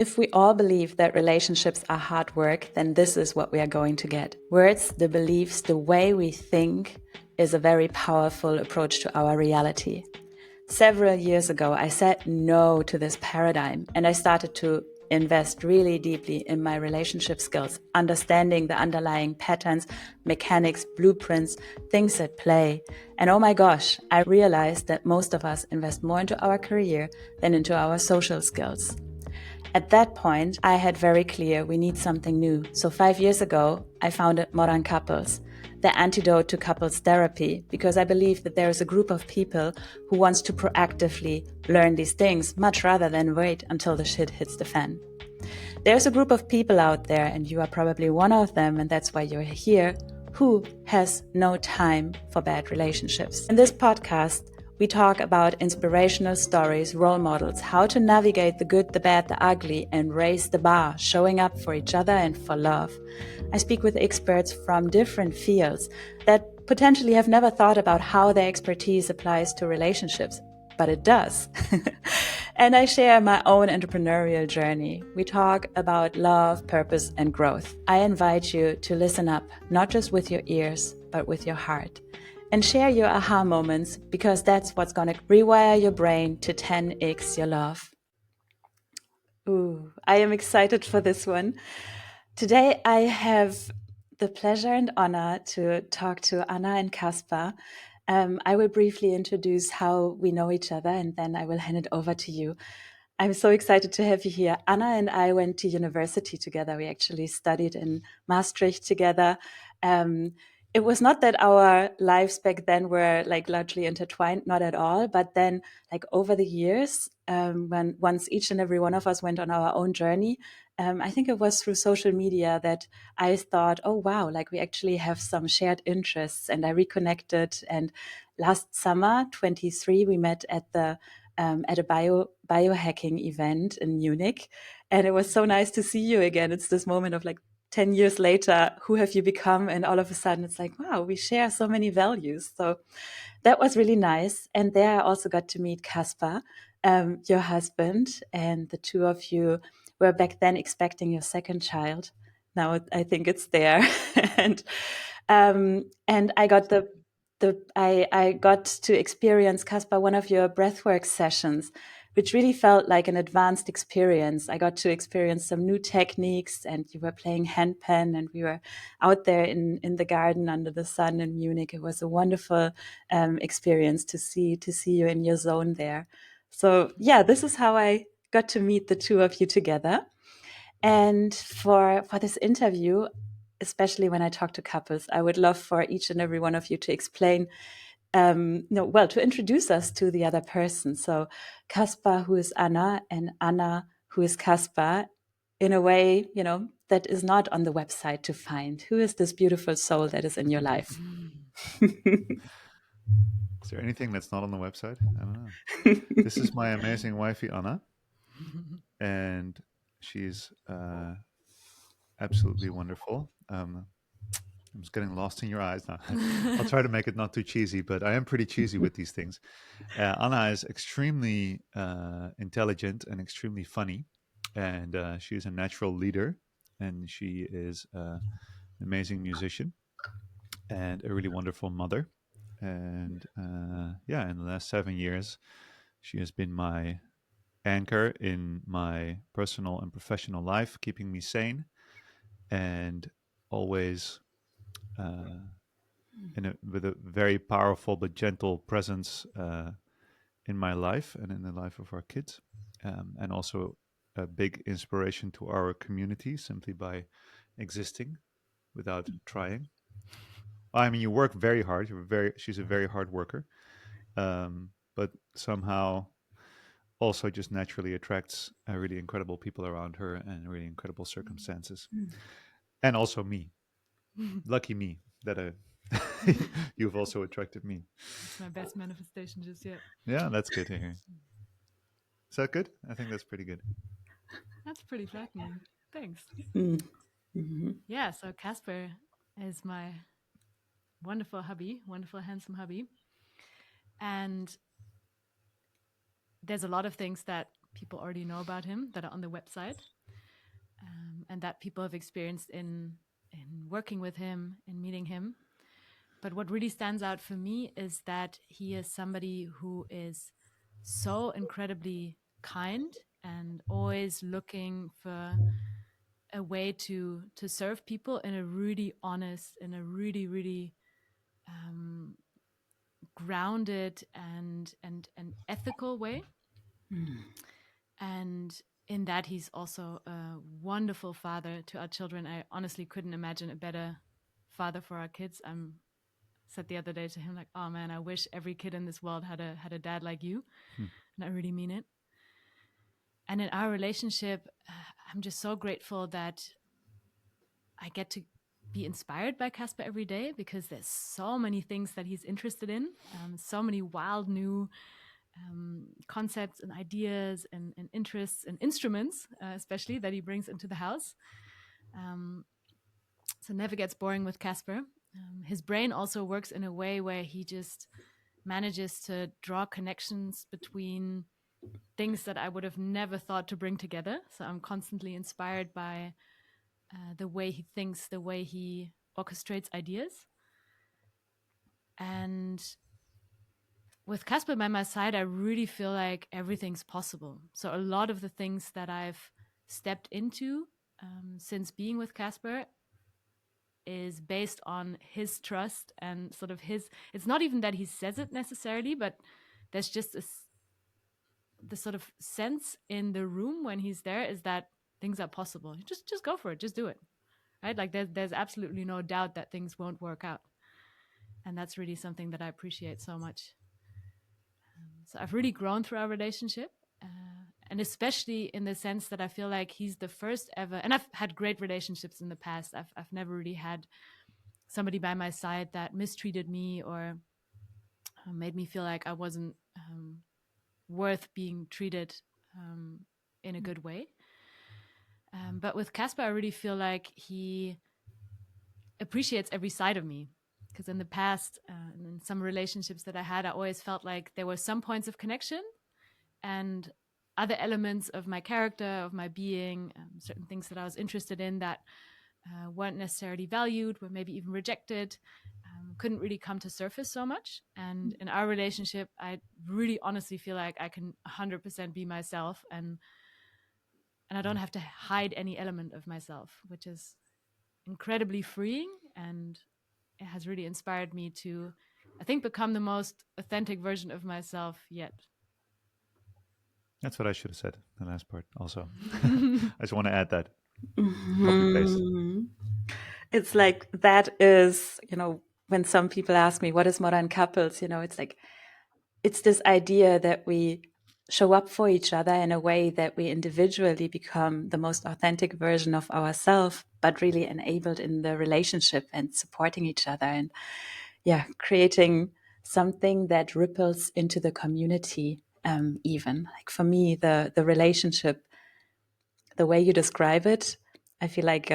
If we all believe that relationships are hard work, then this is what we are going to get. Words, the beliefs, the way we think is a very powerful approach to our reality. Several years ago, I said no to this paradigm and I started to invest really deeply in my relationship skills, understanding the underlying patterns, mechanics, blueprints, things at play. And oh my gosh, I realized that most of us invest more into our career than into our social skills. At that point, I had very clear we need something new. So 5 years ago, I founded Modern Couples, the antidote to couples therapy, because I believe that there is a group of people who wants to proactively learn these things much rather than wait until the shit hits the fan. There's a group of people out there, and you are probably one of them, and that's why you're here, who has no time for bad relationships. In this podcast, we talk about inspirational stories, role models, how to navigate the good, the bad, the ugly, and raise the bar, showing up for each other and for love. I speak with experts from different fields that potentially have never thought about how their expertise applies to relationships, but it does. And I share my own entrepreneurial journey. We talk about love, purpose, and growth. I invite you to listen up, not just with your ears, but with your heart. And share your aha moments, because that's what's going to rewire your brain to 10x your love. Ooh, I am excited for this one. Today, I have the pleasure and honor to talk to Anna and Kaspar. I will briefly introduce how we know each other, and then I will hand it over to you. I'm so excited to have you here. Anna and I went to university together. We actually studied in Maastricht together. It was not that our lives back then were like largely intertwined, not at all. But then, like over the years, when once each and every one of us went on our own journey, I think it was through social media that I thought, oh wow, like we actually have some shared interests, and I reconnected. And last summer, 23, we met at a biohacking event in Munich, and it was so nice to see you again. It's this moment of like 10 years later, who have you become? And all of a sudden it's like, wow, we share so many values. So that was really nice. And there I also got to meet Kaspar, your husband, and the two of you were back then expecting your second child. Now I think it's there. and and I got I got to experience, Kaspar, one of your breathwork sessions, which really felt like an advanced experience. I got to experience some new techniques, and you were playing handpan, and we were out there in the garden under the sun in Munich. It was a wonderful experience to see you in your zone there. So yeah, this is how I got to meet the two of you together. And for this interview, especially when I talk to couples, I would love for each and every one of you to explain, no, to introduce us to the other person. So Kaspar, who is Anna, and Anna, who is Kaspar, in a way, that is not on the website to find. Who is this beautiful soul that is in your life? Is there anything that's not on the website? I don't know. This is my amazing wifey, Anna, and she's absolutely wonderful. I'm just getting lost in your eyes now. I'll try to make it not too cheesy, but I am pretty cheesy with these things. Anna is extremely intelligent and extremely funny, and she's a natural leader, and she is an amazing musician and a really wonderful mother. And yeah, in the last 7 years, she has been my anchor in my personal and professional life, keeping me sane and always with a very powerful but gentle presence in my life and in the life of our kids, and also a big inspiration to our community simply by existing without trying. I mean, you work very hard. She's a very hard worker, but somehow also just naturally attracts really incredible people around her and really incredible circumstances. And also me. Lucky me that you've also attracted me. It's my best manifestation just yet. Yeah, that's good to hear. Is that good? I think that's pretty good. That's pretty flattering. Thanks. Mm-hmm. Yeah, so Kaspar is my wonderful hubby, wonderful, handsome hubby. And there's a lot of things that people already know about him that are on the website, and that people have experienced in working with him, in meeting him. But what really stands out for me is that he is somebody who is so incredibly kind and always looking for a way to serve people in a really honest, in a really, really grounded and ethical way. And in that, he's also a wonderful father to our children. I honestly couldn't imagine a better father for our kids. I said the other day to him, like, oh man, I wish every kid in this world had a dad like you. And I really mean it. And in our relationship, I'm just so grateful that I get to be inspired by Kaspar every day, because there's so many things that he's interested in, so many wild new concepts and ideas and interests and instruments, especially, that he brings into the house. So never gets boring with Kaspar. His brain also works in a way where he just manages to draw connections between things that I would have never thought to bring together. So I'm constantly inspired by the way he thinks, the way he orchestrates ideas. And with Kaspar by my side, I really feel like everything's possible. So a lot of the things that I've stepped into since being with Kaspar is based on his trust and sort of his, it's not even that he says it necessarily, but there's just the sort of sense in the room when he's there is that things are possible. Just go for it. Just do it. Right? Like there's absolutely no doubt that things won't work out. And that's really something that I appreciate so much. So I've really grown through our relationship. And especially in the sense that I feel like he's the first ever, and I've had great relationships in the past. I've never really had somebody by my side that mistreated me or made me feel like I wasn't worth being treated in a good way. But with Kaspar, I really feel like he appreciates every side of me. Because in the past, in some relationships that I had, I always felt like there were some points of connection and other elements of my character, of my being, certain things that I was interested in that weren't necessarily valued, were maybe even rejected, couldn't really come to surface so much. And in our relationship, I really honestly feel like I can 100% be myself, and I don't have to hide any element of myself, which is incredibly freeing, and it has really inspired me to, I think, become the most authentic version of myself yet. That's what I should have said, the last part also. I just want to add that. Copy paste. It's like, that is, when some people ask me, what is modern couples? It's like, it's this idea that we show up for each other in a way that we individually become the most authentic version of ourselves, but really enabled in the relationship and supporting each other and creating something that ripples into the community. Even like for me, the relationship, the way you describe it, I feel like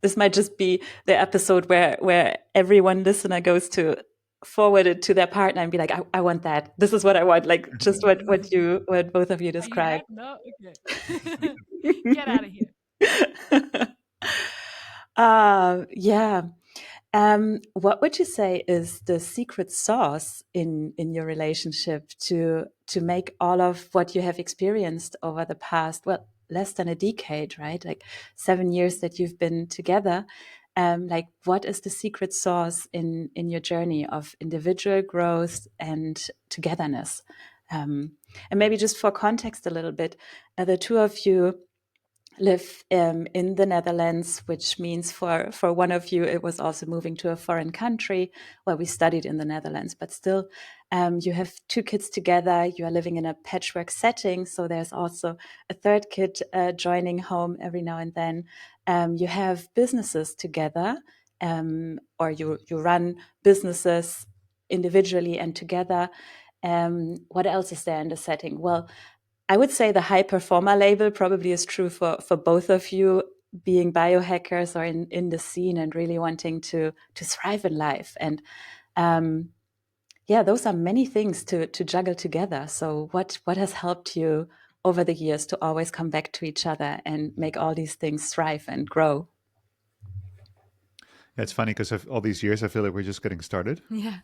this might just be the episode where everyone listener goes to forward it to their partner and be like, I want that. This is what I want. Like just what both of you described. No, okay. Get out of here. Yeah. What would you say is the secret sauce in your relationship to make all of what you have experienced over the past, well, less than a decade, right? Like 7 years that you've been together. Like, what is the secret sauce in your journey of individual growth and togetherness? And maybe just for context a little bit, the two of you live in the Netherlands, which means for one of you, it was also moving to a foreign country. Well, we studied in the Netherlands, but still, you have 2 kids together. You are living in a patchwork setting. So there's also a third kid joining home every now and then. You have businesses together, or you run businesses individually and together. What else is there in the setting? Well, I would say the high performer label probably is true for both of you, being biohackers or in the scene and really wanting to thrive in life. And those are many things to juggle together. So what has helped you over the years to always come back to each other and make all these things thrive and grow. Yeah, it's funny because all these years, I feel like we're just getting started. Yeah.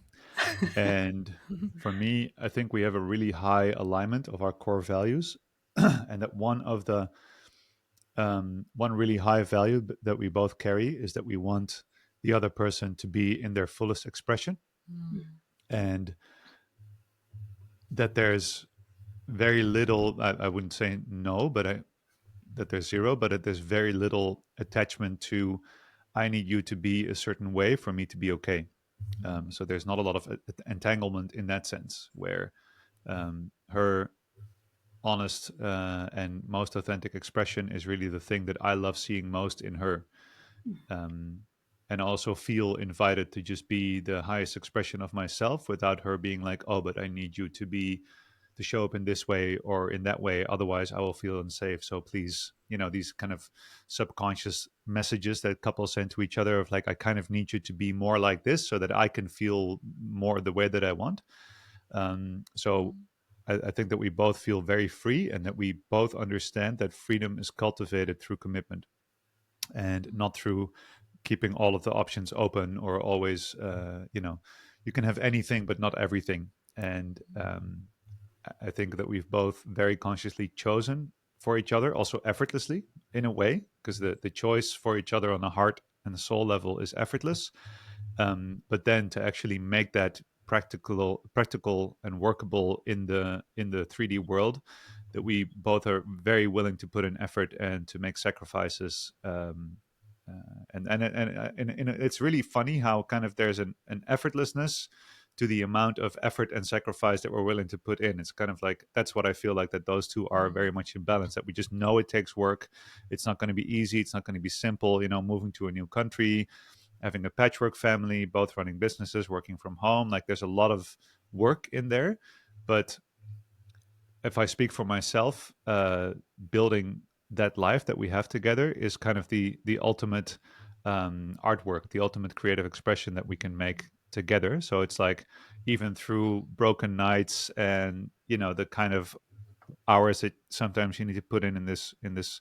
And for me, I think we have a really high alignment of our core values. And that one really high value that we both carry is that we want the other person to be in their fullest expression. And that there's very little, I wouldn't say no, but that there's zero, but that there's very little attachment to, I need you to be a certain way for me to be okay. So there's not a lot of entanglement in that sense, where her honest and most authentic expression is really the thing that I love seeing most in her. And also feel invited to just be the highest expression of myself without her being like, oh, but I need you to show up in this way or in that way, otherwise I will feel unsafe, so please, these kind of subconscious messages that couples send to each other of like, I kind of need you to be more like this so that I can feel more the way that I want. So I think that we both feel very free, and that we both understand that freedom is cultivated through commitment and not through keeping all of the options open, or always, you can have anything but not everything. And I think that we've both very consciously chosen for each other, also effortlessly in a way, because the choice for each other on a heart and a soul level is effortless. But then to actually make that practical and workable in the 3D world, that we both are very willing to put in effort and to make sacrifices. And it's really funny how kind of there's an effortlessness to the amount of effort and sacrifice that we're willing to put in. It's kind of like, that's what I feel like, that those two are very much in balance, that we just know it takes work. It's not going to be easy. It's not going to be simple, moving to a new country, having a patchwork family, both running businesses, working from home. Like, there's a lot of work in there. But if I speak for myself, building that life that we have together is kind of the ultimate artwork, the ultimate creative expression that we can make together. So it's like, even through broken nights and the kind of hours that sometimes you need to put in this in this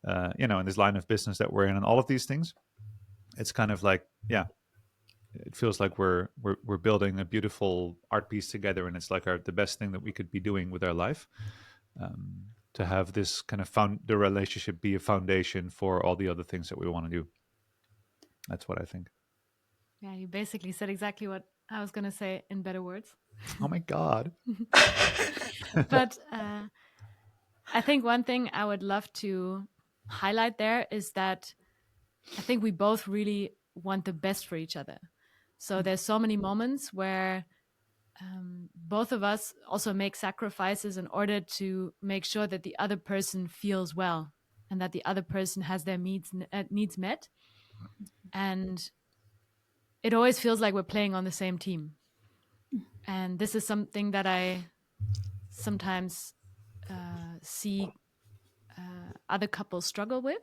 line of business that we're in, and all of these things, it's kind of like, yeah, it feels like we're building a beautiful art piece together, and it's like the best thing that we could be doing with our life. To have this kind of the relationship be a foundation for all the other things that we want to do. That's what I think. Yeah, you basically said exactly what I was going to say in better words. Oh my God. But I think one thing I would love to highlight there is that I think we both really want the best for each other. So there's so many moments where both of us also make sacrifices in order to make sure that the other person feels well and that the other person has their needs met. And it always feels like we're playing on the same team. And this is something that I sometimes see other couples struggle with,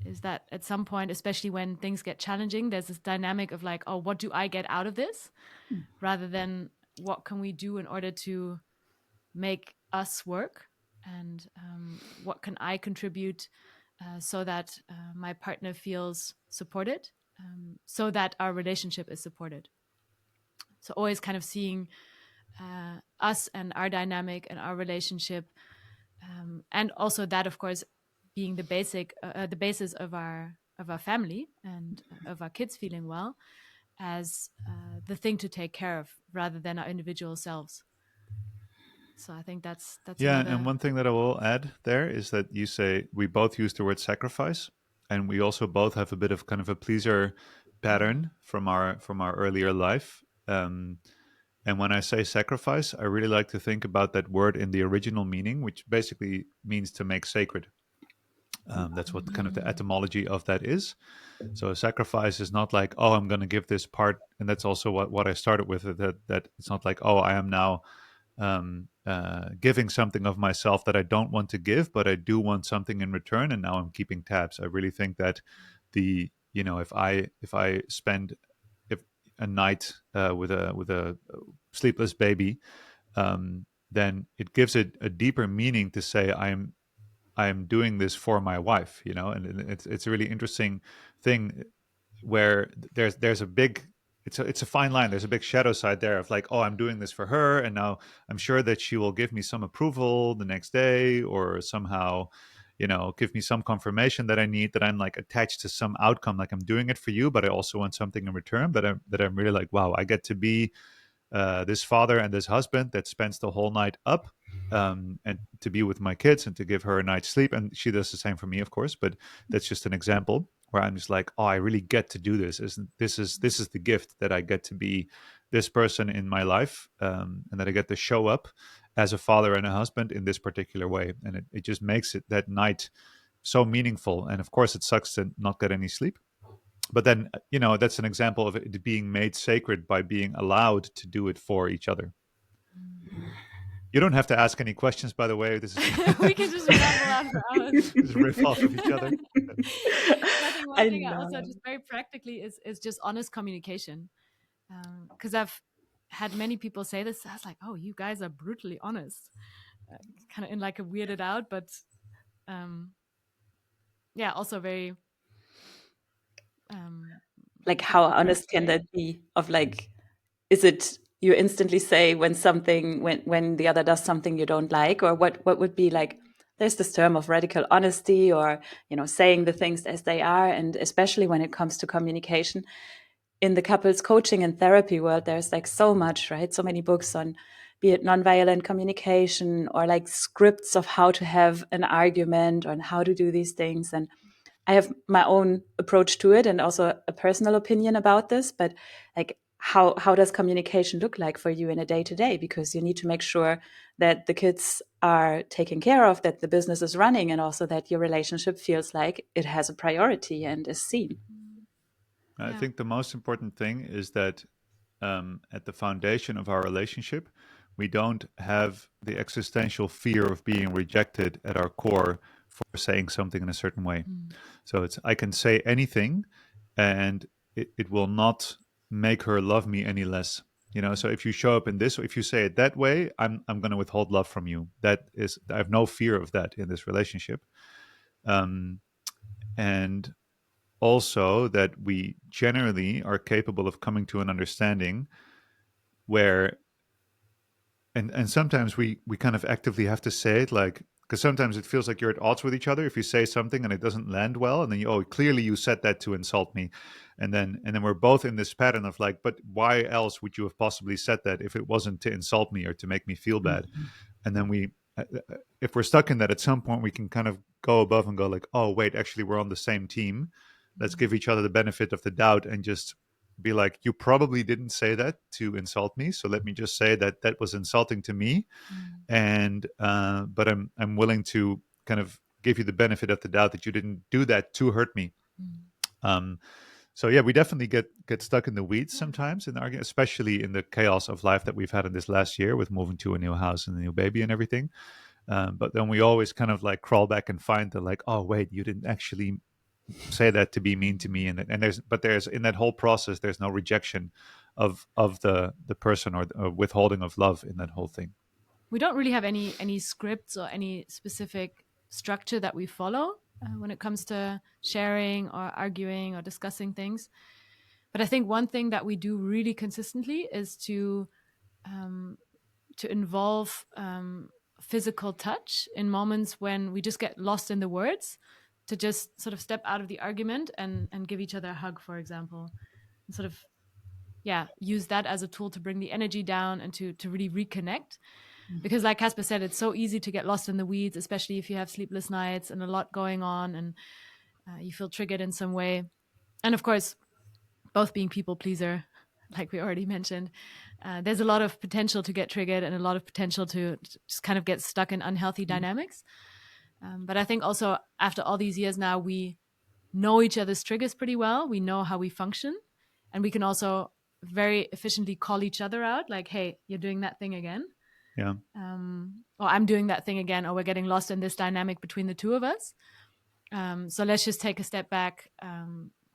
is that at some point, especially when things get challenging, there's this dynamic of like, oh, what do I get out of this? Rather than what can we do in order to make us work? And what can I contribute so that my partner feels supported, so that our relationship is supported? So always kind of seeing us and our dynamic and our relationship, and also that, of course, being the basis of our family and of our kids feeling well, as the thing to take care of rather than our individual selves. So I think that's yeah. another... And one thing that I will add there is that you say we both use the word sacrifice, and we also both have a bit of kind of a pleaser pattern from our earlier life. And when I say sacrifice, I really like to think about that word in the original meaning, which basically means to make sacred. That's what kind of the etymology of that is. So a sacrifice is not like, oh, I'm going to give this part. And that's also what I started with, that it's not like, oh, I am now giving something of myself that I don't want to give, but I do want something in return. And now I'm keeping tabs. I really think that if I spend a night with a sleepless baby, then it gives it a deeper meaning to say I'm doing this for my wife, and it's a really interesting thing where there's a big it's a fine line. There's a big shadow side there of like, oh, I'm doing this for her, and now I'm sure that she will give me some approval the next day, or somehow, give me some confirmation that I need, that I'm like attached to some outcome, like I'm doing it for you, but I also want something in return. That I'm really like, wow, I get to be this father and this husband that spends the whole night up, and to be with my kids and to give her a night's sleep. And she does the same for me, of course, but that's just an example where I'm just like, oh, I really get to do this. This is the gift, that I get to be this person in my life, and that I get to show up as a father and a husband in this particular way. And it just makes it that night so meaningful. And of course, it sucks to not get any sleep. But then, that's an example of it being made sacred by being allowed to do it for each other. You don't have to ask any questions, by the way. This is We can just ramble on for hours. just riff off of each other. I think one I thing I also know. just very practically is just honest communication. Because I've had many people say this. I was like, oh, you guys are brutally honest. Kind of in like a weirded out, but yeah, also very Like, how honest can that be? Of like, is it you instantly say when when the other does something you don't like, or what would be like? There's this term of radical honesty, or saying the things as they are, and especially when it comes to communication in the couples coaching and therapy world, there's like so much, right? So many books on, be it nonviolent communication or like scripts of how to have an argument on how to do these things. And I have my own approach to it and also a personal opinion about this, but like, how does communication look like for you in a day to day? Because you need to make sure that the kids are taken care of, that the business is running, and also that your relationship feels like it has a priority and is seen. I think the most important thing is that, at the foundation of our relationship, we don't have the existential fear of being rejected at our core for saying something in a certain way. So I can say anything, and it will not make her love me any less. So if you show up in this, or if you say it that way, I'm going to withhold love from you. I have no fear of that in this relationship. And also that we generally are capable of coming to an understanding where, and sometimes we kind of actively have to say it, like, because sometimes it feels like you're at odds with each other if you say something and it doesn't land well, and then clearly you said that to insult me, and then we're both in this pattern of like, but why else would you have possibly said that if it wasn't to insult me or to make me feel bad? And then if we're stuck in that, at some point we can kind of go above and go like, oh wait, actually we're on the same team. Let's give each other the benefit of the doubt and just be like, you probably didn't say that to insult me, so let me just say that that was insulting to me. And but I'm willing to kind of give you the benefit of the doubt that you didn't do that to hurt me. So yeah, we definitely get stuck in the weeds sometimes in arguing, especially in the chaos of life that we've had in this last year with moving to a new house and a new baby and everything. But then we always kind of like crawl back and find the like, oh wait, you didn't actually say that to be mean to me. And there's in that whole process, there's no rejection of the person or withholding of love in that whole thing. We don't really have any scripts or any specific structure that we follow when it comes to sharing or arguing or discussing things. But I think one thing that we do really consistently is to involve physical touch in moments when we just get lost in the words, to just sort of step out of the argument and give each other a hug, for example, and sort of use that as a tool to bring the energy down and to really reconnect. Because like Kaspar said, it's so easy to get lost in the weeds, especially if you have sleepless nights and a lot going on and you feel triggered in some way. And of course, both being people pleaser, like we already mentioned, there's a lot of potential to get triggered and a lot of potential to just kind of get stuck in unhealthy dynamics. But I think also after all these years now, we know each other's triggers pretty well. We know how we function, and we can also very efficiently call each other out, like, hey, you're doing that thing again. Yeah. Or I'm doing that thing again, or we're getting lost in this dynamic between the two of us. So let's just take a step back,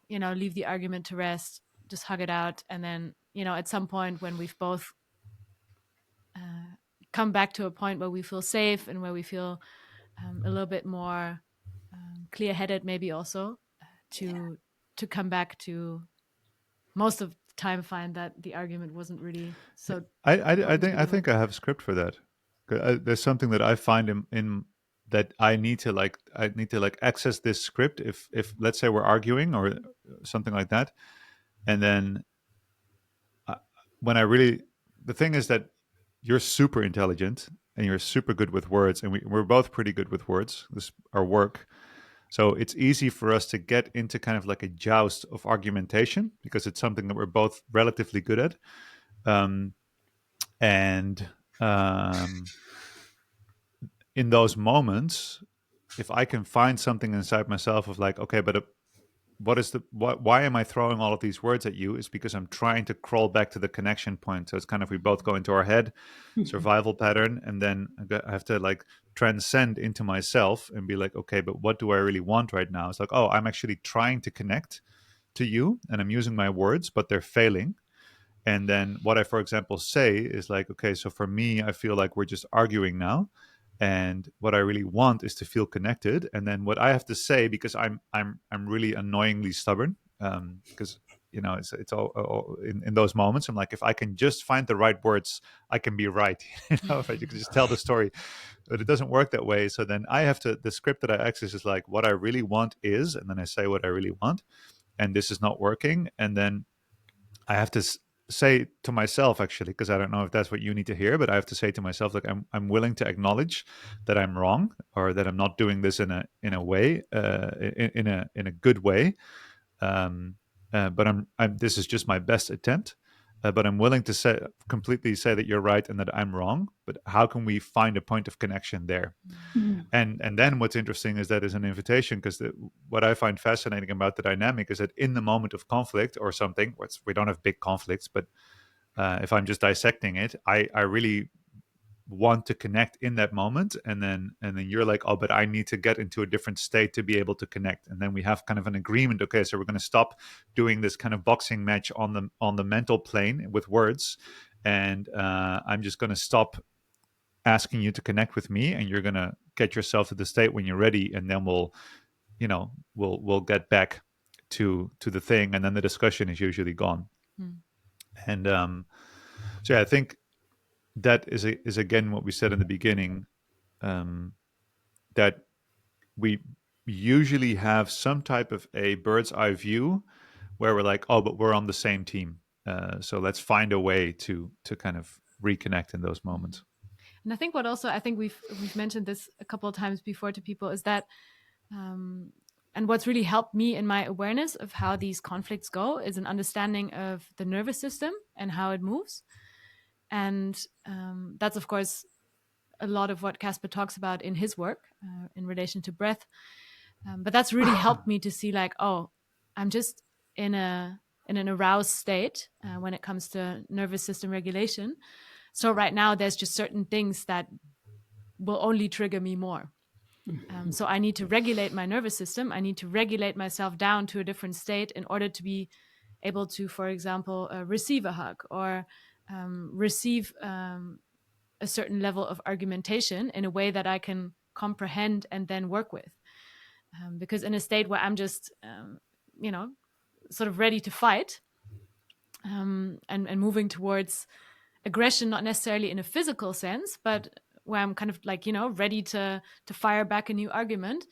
leave the argument to rest, just hug it out. And then, at some point when we've both come back to a point where we feel safe and where we feel a little bit more clear-headed, maybe also to come back to most of the time find that the argument wasn't really so. I think I have a script for that. There's something that I find in that I need to like access this script if let's say we're arguing or something like that, and then when I really, the thing is that you're super intelligent and you're super good with words, and we're both pretty good with words. This our work. So it's easy for us to get into kind of like a joust of argumentation because it's something that we're both relatively good at. And in those moments, if I can find something inside myself of like, okay, but why am I throwing all of these words at you? Is because I'm trying to crawl back to the connection point. So it's kind of, we both go into our head, survival pattern, and then I have to like transcend into myself and be like, okay, but what do I really want right now? It's like, oh, I'm actually trying to connect to you and I'm using my words, but they're failing. And then what I, for example, say is like, okay, so for me, I feel like we're just arguing now. And what I really want is to feel connected. And then what I have to say, because I'm really annoyingly stubborn, because you know it's all in those moments. I'm like, if I can just find the right words, I can be right. You know, if I can just tell the story, but it doesn't work that way. So then I have to. The script that I access is like, what I really want is, and then I say what I really want, and this is not working, and then I have to say to myself, actually, because I don't know if that's what you need to hear, but I have to say to myself, like, I'm willing to acknowledge that I'm wrong or that I'm not doing this in a way, in a good way. But I'm this is just my best attempt. But I'm willing to completely say that you're right and that I'm wrong. But how can we find a point of connection there? Mm. And then what's interesting is that is an invitation, because what I find fascinating about the dynamic is that in the moment of conflict or something, we don't have big conflicts, but if I'm just dissecting it, I really want to connect in that moment, and then you're like, oh, but I need to get into a different state to be able to connect, and then we have kind of an agreement. Okay, so we're going to stop doing this kind of boxing match on the mental plane with words, and I'm just going to stop asking you to connect with me, and you're going to get yourself to the state when you're ready, and then we'll get back to the thing, and then the discussion is usually gone. And so yeah, I think that is again what we said in the beginning, that we usually have some type of a bird's eye view where we're like, oh, but we're on the same team, so let's find a way to kind of reconnect in those moments. And I think we've mentioned this a couple of times before to people is that, and what's really helped me in my awareness of how these conflicts go is an understanding of the nervous system and how it moves. And that's, of course, a lot of what Kaspar talks about in his work in relation to breath. But that's really helped me to see like, oh, I'm just in an aroused state when it comes to nervous system regulation. So right now there's just certain things that will only trigger me more. So I need to regulate my nervous system. I need to regulate myself down to a different state in order to be able to, for example, receive a hug or receive a certain level of argumentation in a way that I can comprehend and then work with. Because in a state where I'm just, sort of ready to fight and moving towards aggression, not necessarily in a physical sense, but where I'm kind of like, ready to fire back a new argument,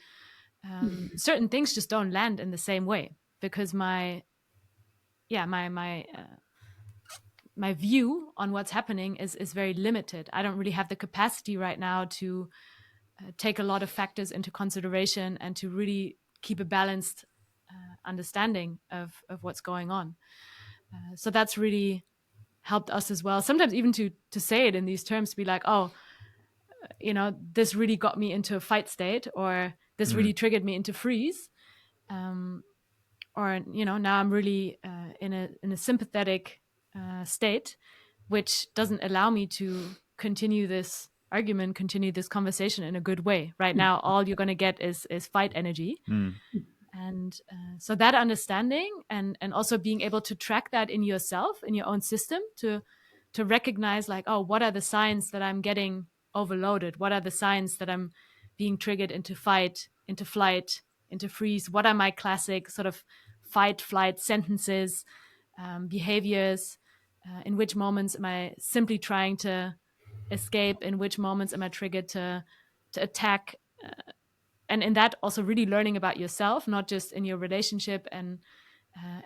certain things just don't land in the same way because my view on what's happening is very limited. I don't really have the capacity right now to take a lot of factors into consideration and to really keep a balanced understanding of what's going on. So that's really helped us as well. Sometimes even to say it in these terms, to be like, oh, this really got me into a fight state, or this really triggered me into freeze. Or, now I'm really in a sympathetic state, which doesn't allow me to continue this argument, continue this conversation in a good way. Right now, all you're going to get is fight energy. And so that understanding and also being able to track that in yourself, in your own system, to to recognize like, oh, what are the signs that I'm getting overloaded? What are the signs that I'm being triggered into fight, into flight, into freeze? What are my classic sort of fight, flight sentences, behaviors? In which moments am I simply trying to escape? In which moments am I triggered to attack? And in that, also really learning about yourself, not just in your relationship and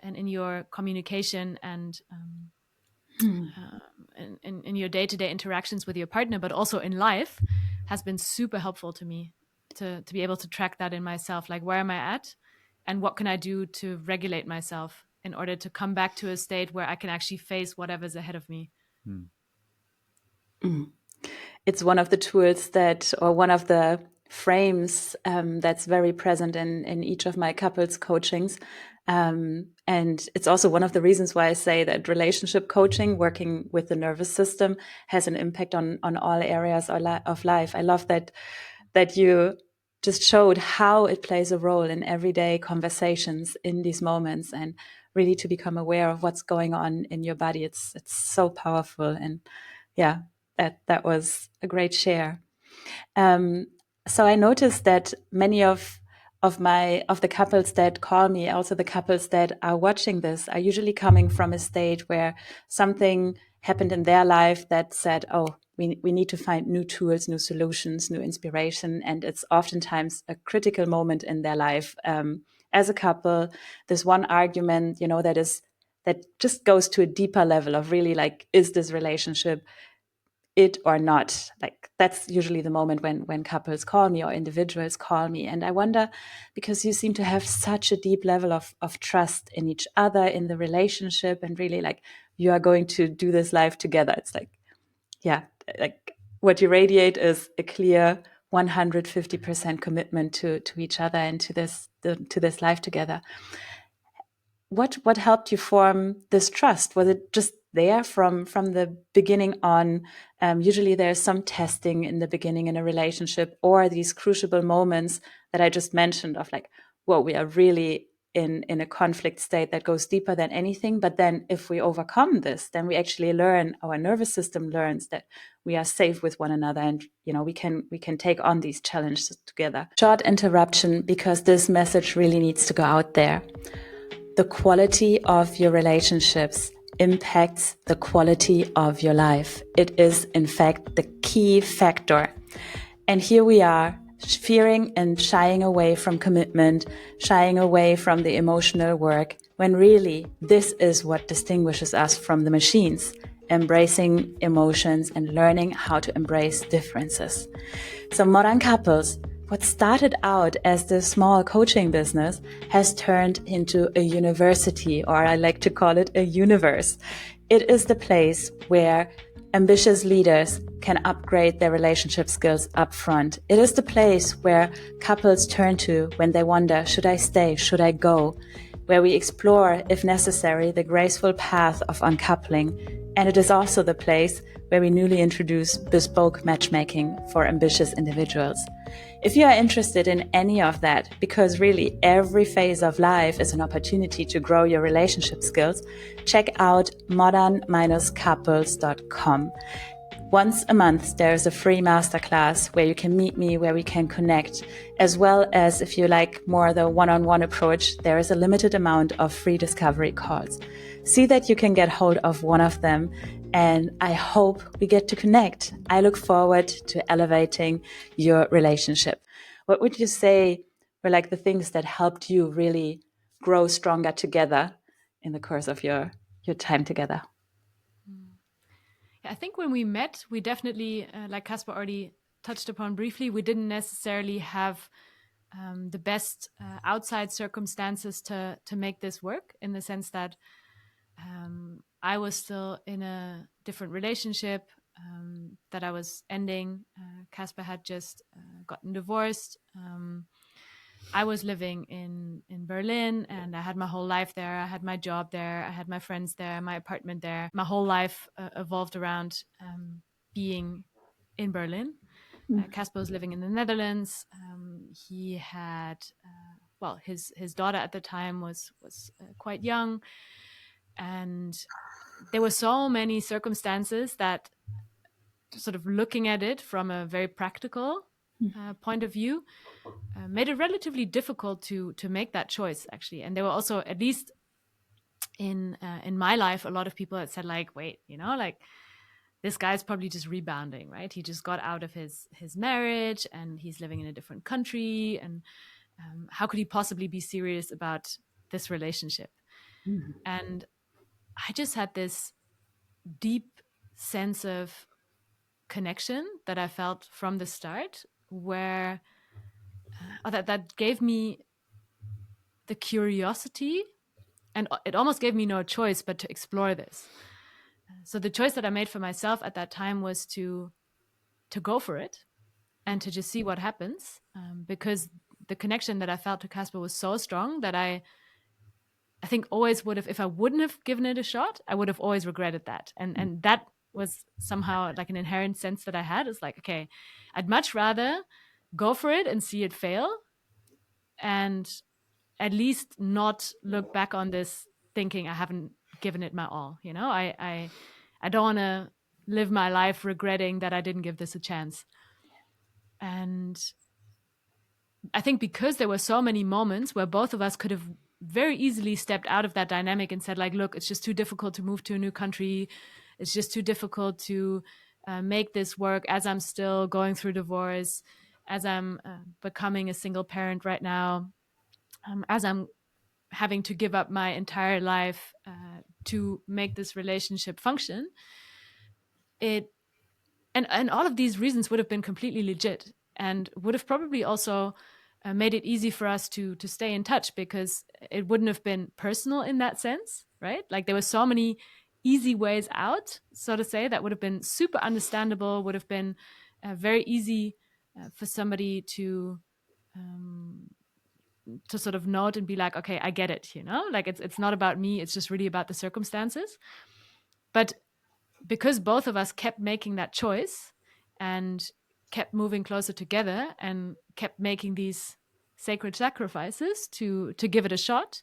in your communication and in your day-to-day interactions with your partner, but also in life, has been super helpful to me to be able to track that in myself. Like, where am I at, and what can I do to regulate myself in order to come back to a state where I can actually face whatever's ahead of me. It's one of the tools that, or one of the frames that's very present in each of my couples coachings. And it's also one of the reasons why I say that relationship coaching, working with the nervous system, has an impact on all areas of life. I love that you just showed how it plays a role in everyday conversations in these moments, and really to become aware of what's going on in your body. It's so powerful. And yeah, that was a great share. So I noticed that many of the couples that call me, also the couples that are watching this, are usually coming from a state where something happened in their life that said, oh, we need to find new tools, new solutions, new inspiration. And it's oftentimes a critical moment in their life. As a couple, this one argument, that just goes to a deeper level of really like, is this relationship it or not? Like, that's usually the moment when couples call me or individuals call me. And I wonder, because you seem to have such a deep level of trust in each other, in the relationship, and really like, you are going to do this life together. It's like, yeah, like what you radiate is a clear 150% commitment to each other and to this life together. What helped you form this trust? Was it just there from the beginning on? Usually there's some testing in the beginning in a relationship, or these crucible moments that I just mentioned of like, whoa, we are really in a conflict state that goes deeper than anything. But then if we overcome this, then we actually learn, our nervous system learns that we are safe with one another, and we can take on these challenges together. Short interruption, because this message really needs to go out there. The quality of your relationships impacts the quality of your life. It is, in fact, the key factor. And here we are, fearing and shying away from commitment, shying away from the emotional work, when really this is what distinguishes us from the machines, embracing emotions and learning how to embrace differences. So modern couples, what started out as the small coaching business has turned into a university, or I like to call it a universe. It is the place where ambitious leaders can upgrade their relationship skills up front. It is the place where couples turn to when they wonder, should I stay? Should I go? Where we explore, if necessary, the graceful path of uncoupling. And it is also the place where we newly introduce bespoke matchmaking for ambitious individuals. If you are interested in any of that, because really every phase of life is an opportunity to grow your relationship skills, check out modern-couples.com. Once a month, there's a free masterclass where you can meet me, where we can connect, as well as if you like more the one-on-one approach, there is a limited amount of free discovery calls. See that you can get hold of one of them, and I hope we get to connect. I look forward to elevating your relationship. What would you say were like the things that helped you really grow stronger together in the course of your time together? I think when we met, we definitely, like Kaspar already touched upon briefly, we didn't necessarily have the best outside circumstances to make this work, in the sense that I was still in a different relationship that I was ending. Kaspar had just gotten divorced. I was living in Berlin, and I had my whole life there. I had my job there. I had my friends there, my apartment there. My whole life evolved around being in Berlin. Kaspar was living in the Netherlands. He had, his daughter at the time was quite young, and there were so many circumstances that, sort of looking at it from a very practical point of view, made it relatively difficult to make that choice, actually. And there were also, at least in my life, a lot of people that said, like, wait, like, this guy's probably just rebounding, right? He just got out of his marriage and he's living in a different country, and how could he possibly be serious about this relationship? And I just had this deep sense of connection that I felt from the start, where that gave me the curiosity, and it almost gave me no choice but to explore this. So the choice that I made for myself at that time was to go for it and to just see what happens, because the connection that I felt to Kaspar was so strong that I think always would have, if I wouldn't have given it a shot, I would have always regretted that. And that was somehow like an inherent sense that I had. It's like, okay, I'd much rather go for it and see it fail, and at least not look back on this thinking I haven't given it my all. I don't want to live my life regretting that I didn't give this a chance. And I think because there were so many moments where both of us could have very easily stepped out of that dynamic and said, like, look, it's just too difficult to move to a new country. It's just too difficult to make this work as I'm still going through divorce, as I'm becoming a single parent right now, as I'm having to give up my entire life to make this relationship function. And all of these reasons would have been completely legit, and would have probably also made it easy for us to stay in touch, because it wouldn't have been personal in that sense, right? Like, there were so many easy ways out, so to say, that would have been super understandable, would have been very easy for somebody to sort of note and be like, okay, I get it, like, it's not about me, it's just really about the circumstances. But because both of us kept making that choice and kept moving closer together and kept making these sacred sacrifices to give it a shot,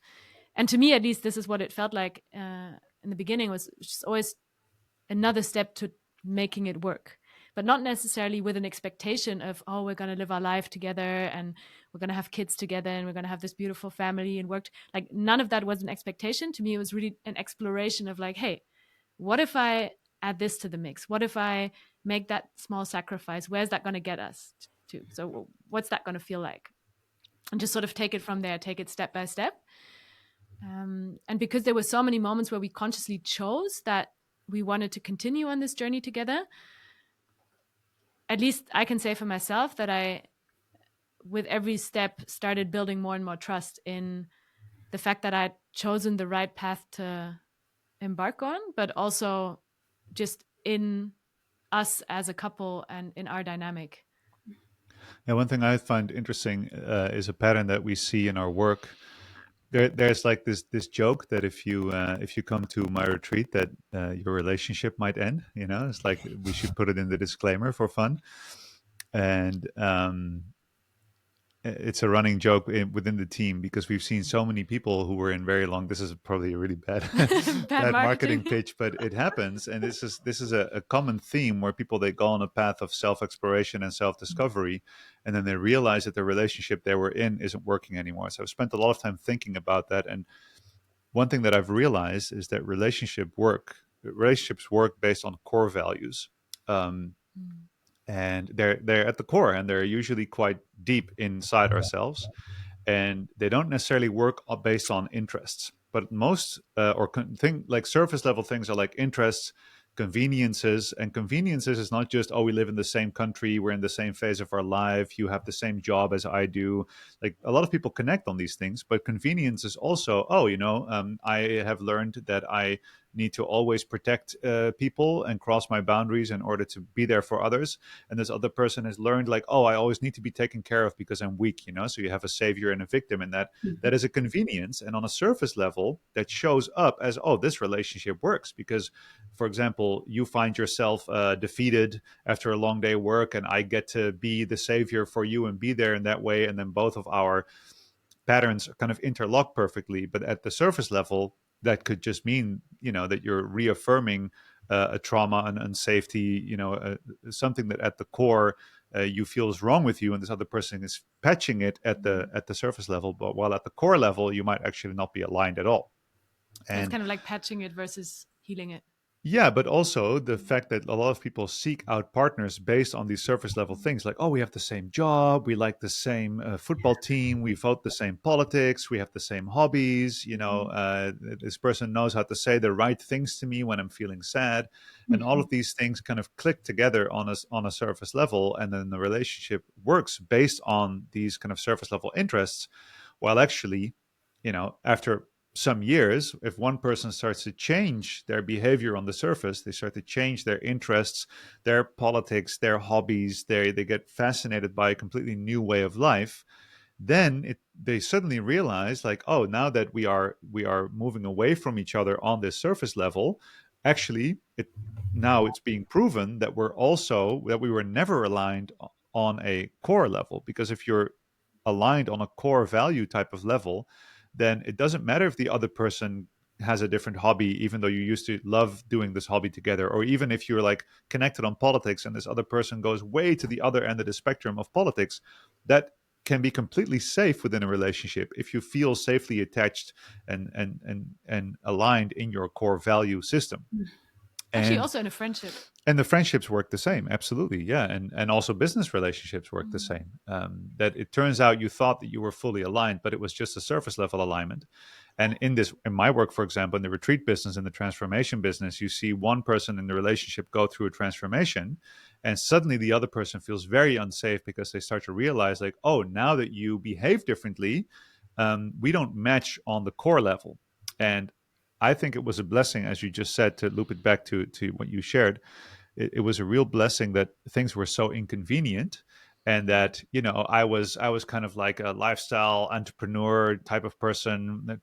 and to me, at least, this is what it felt like in the beginning, was just always another step to making it work, but not necessarily with an expectation of, oh, we're going to live our life together and we're going to have kids together and we're going to have this beautiful family and work. Like, none of that was an expectation. To me, it was really an exploration of, like, hey, what if I add this to the mix? What if I make that small sacrifice? Where's that going to get us to? So what's that going to feel like? And just sort of take it from there, take it step by step. And because there were so many moments where we consciously chose that we wanted to continue on this journey together, at least I can say for myself that I, with every step, started building more and more trust in the fact that I'd chosen the right path to embark on, but also just in us as a couple and in our dynamic. Yeah, one thing I find interesting is a pattern that we see in our work. There's like this joke that if you come to my retreat, that your relationship might end. It's like we should put it in the disclaimer for fun, and it's a running joke within the team, because we've seen so many people who were in very long. This is probably a really bad Bad marketing pitch, but it happens, and this is a common theme where people, they go on a path of self-exploration and self-discovery, and then they realize that the relationship they were in isn't working anymore. So I've spent a lot of time thinking about that, and one thing that I've realized is that relationships work based on core values. And they're at the core, and they're usually quite deep inside ourselves, and they don't necessarily work based on interests. But most like surface level things are like interests, conveniences. And conveniences is not just, oh, we live in the same country, we're in the same phase of our life, you have the same job as I do. Like, a lot of people connect on these things, but convenience is also, oh, I have learned that I need to always protect people and cross my boundaries in order to be there for others. And this other person has learned, like, oh, I always need to be taken care of because I'm weak. So you have a savior and a victim, and that is a convenience. And on a surface level, that shows up as, oh, this relationship works because, for example, you find yourself defeated after a long day of work, and I get to be the savior for you and be there in that way. And then both of our patterns kind of interlock perfectly. But at the surface level, that could just mean, that you're reaffirming a trauma and unsafety, something that at the core you feel is wrong with you, and this other person is patching it at the surface level, but while at the core level you might actually not be aligned at all. So it's And kind of like patching it versus healing it. yeah, but also the fact that a lot of people seek out partners based on these surface level things, like, oh, we have the same job, we like the same football team, we vote the same politics, we have the same hobbies. This person knows how to say the right things to me when I'm feeling sad, and all of these things kind of click together on a surface level, and then the relationship works based on these kind of surface level interests. While actually, after some years, if one person starts to change their behavior on the surface, they start to change their interests, their politics, their hobbies, they get fascinated by a completely new way of life, then they suddenly realize, like, oh, now that we are moving away from each other on this surface level, actually now it's being proven that we were never aligned on a core level. Because if you're aligned on a core value type of level, then it doesn't matter if the other person has a different hobby, even though you used to love doing this hobby together, or even if you're like connected on politics and this other person goes way to the other end of the spectrum of politics, that can be completely safe within a relationship if you feel safely attached and aligned in your core value system. Actually, And also in a friendship. the friendships work the same, absolutely, yeah, and also business relationships work the same. That it turns out you thought that you were fully aligned, but it was just a surface level alignment. And in my work, for example, in the retreat business, in the transformation business, you see one person in the relationship go through a transformation, and suddenly the other person feels very unsafe because they start to realize, like, oh, now that you behave differently, we don't match on the core level. And I think it was a blessing, as you just said, to loop it back to what you shared. It was a real blessing that things were so inconvenient, and that I was kind of like a lifestyle entrepreneur type of person,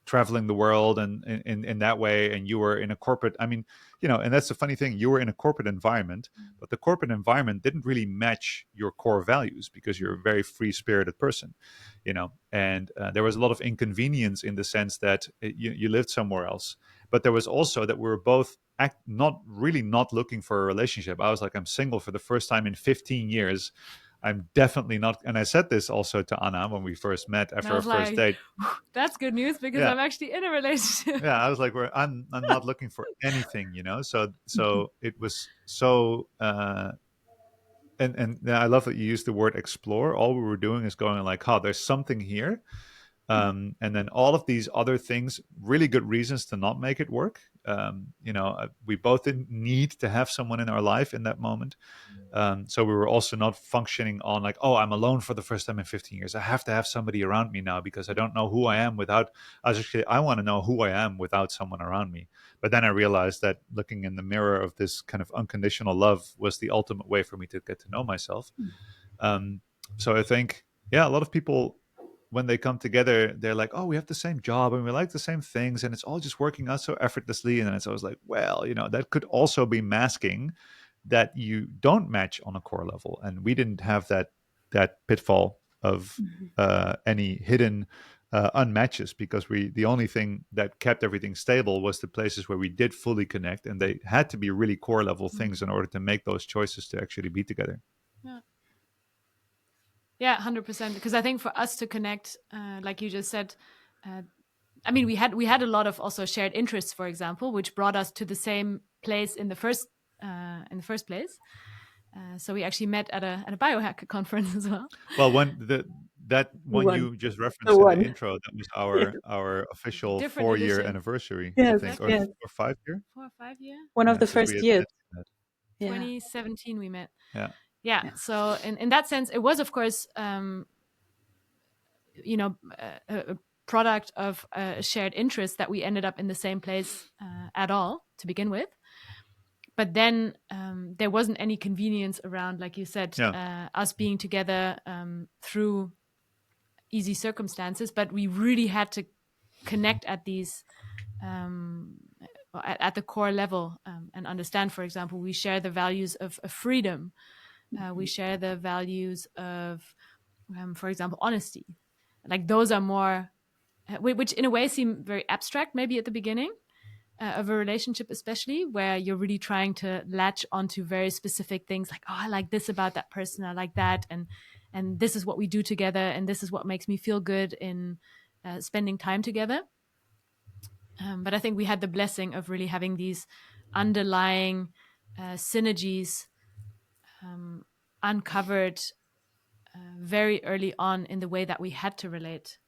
traveling the world, and in that way, and you were in a corporate, I mean, and that's the funny thing, you were in a corporate environment, but the corporate environment didn't really match your core values because you're a very free spirited person, and there was a lot of inconvenience in the sense that you lived somewhere else. But there was also that we were both not looking for a relationship. I was like, I'm single for the first time in 15 years. I'm definitely not. And I said this also to Anna when we first met after our first date. That's good news, because Yeah. I'm actually in a relationship. Yeah, I was like, I'm not looking for anything, So it was so, and I love that you used the word explore. All we were doing is going like, oh, there's something here. And then all of these other things, really good reasons to not make it work. We both didn't need to have someone in our life in that moment. So we were also not functioning on like, oh, I'm alone for the first time in 15 years. I have to have somebody around me now because I don't know who I am without. I want to know who I am without someone around me. But then I realized that looking in the mirror of this kind of unconditional love was the ultimate way for me to get to know myself. Um, so I think, yeah, a lot of people, when they come together, they're like, oh, we have the same job and we like the same things and it's all just working out so effortlessly. And then it's always like, well, that could also be masking that you don't match on a core level. And we didn't have that pitfall of any hidden unmatches, because the only thing that kept everything stable was the places where we did fully connect, and they had to be really core level things in order to make those choices to actually be together. Yeah, 100%. Because I think for us to connect, like you just said, I mean, we had a lot of also shared interests, for example, which brought us to the same place in the first place. So we actually met at a biohacker conference as well. Well, that one you just referenced in the intro, that was our official Different 4-year edition. anniversary, I Yes, think, yes. or 5-year. 4 or 5 year. One of the Since we first had years. met. Yeah. 2017 we met. Yeah. Yeah. So in that sense, it was, of course, a product of a shared interest that we ended up in the same place at all to begin with. But then there wasn't any convenience around, like you said, us being together through easy circumstances. But we really had to connect at these at the core level, and understand, for example, we share the values of freedom. We share the values of, for example, honesty. Like those are more which in a way seem very abstract, maybe at the beginning of a relationship, especially where you're really trying to latch onto very specific things like, oh, I like this about that person, I like that, and this is what we do together, and this is what makes me feel good in spending time together. But I think we had the blessing of really having these underlying synergies uncovered very early on in the way that we had to relate.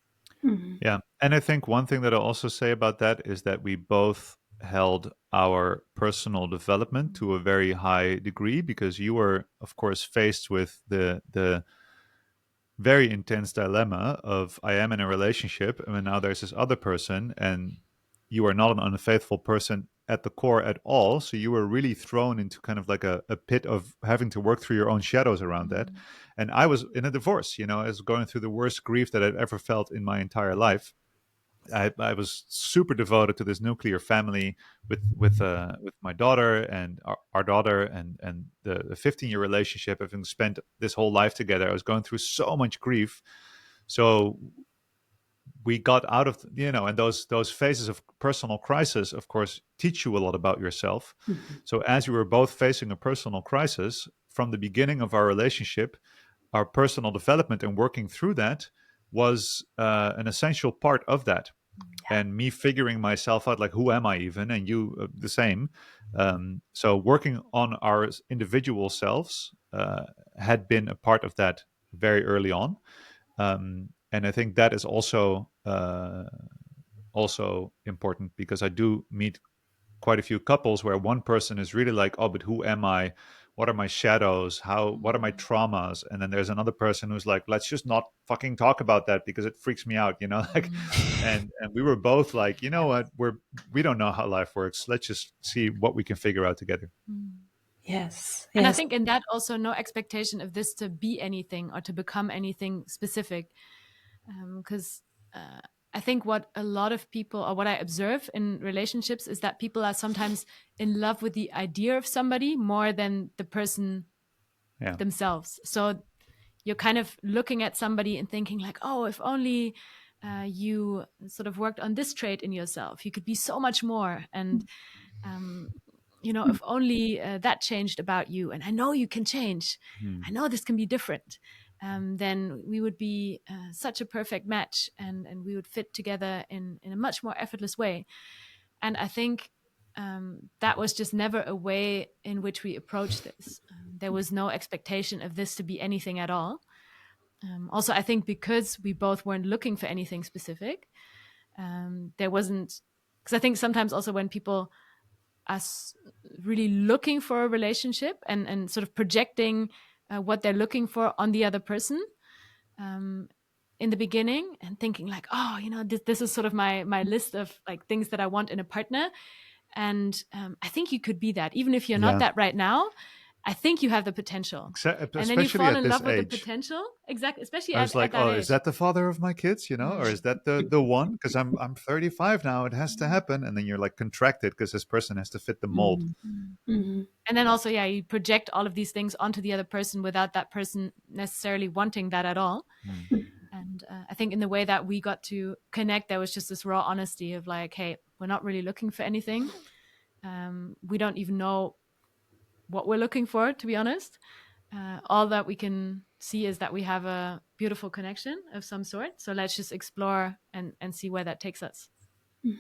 Yeah. And I think one thing that I'll also say about that is that we both held our personal development to a very high degree, because you were, of course, faced with the very intense dilemma of, I am in a relationship and now there's this other person, and you are not an unfaithful person at the core at all. So you were really thrown into kind of like a pit of having to work through your own shadows around that. And I was in a divorce, I was going through the worst grief that I've ever felt in my entire life. I was super devoted to this nuclear family with my daughter and our daughter, and the 15-year relationship, having spent this whole life together. I was going through so much grief. So we got out of, and those phases of personal crisis, of course, teach you a lot about yourself. So as we were both facing a personal crisis from the beginning of our relationship, our personal development and working through that was an essential part of that. And me figuring myself out, like, who am I even? And you the same. So working on our individual selves had been a part of that very early on. And I think that is also important, because I do meet quite a few couples where one person is really like, oh, but who am I? What are my shadows? What are my traumas? And then there's another person who's like, let's just not fucking talk about that because it freaks me out, like, and we were both like, you know what, we don't know how life works. Let's just see what we can figure out together. Yes. And I think in that also no expectation of this to be anything or to become anything specific. Because I think what a lot of people, or what I observe in relationships, is that people are sometimes in love with the idea of somebody more than the person themselves. So you're kind of looking at somebody and thinking like, oh, if only you sort of worked on this trait in yourself, you could be so much more. And, if only that changed about you, and I know you can change. I know this can be different. Then we would be such a perfect match, and we would fit together in a much more effortless way. And I think that was just never a way in which we approached this. There was no expectation of this to be anything at all. Also, I think because we both weren't looking for anything specific, there wasn't, because I think sometimes also when people are really looking for a relationship and sort of projecting what they're looking for on the other person in the beginning, and thinking like, oh, this is sort of my list of like things that I want in a partner. And I think you could be that, even if you're not that right now. I think you have the potential. And then you fall in love with the potential. Exactly. Especially I was like, at that age. Is that the father of my kids, or is that the one? Because I'm 35 now. It has to happen. And then you're like contracted because this person has to fit the mold. And then also, you project all of these things onto the other person without that person necessarily wanting that at all. And I think in the way that we got to connect, there was just this raw honesty of like, hey, we're not really looking for anything. We don't even know what we're looking for, to be honest. All that we can see is that we have a beautiful connection of some sort. So let's just explore and see where that takes us.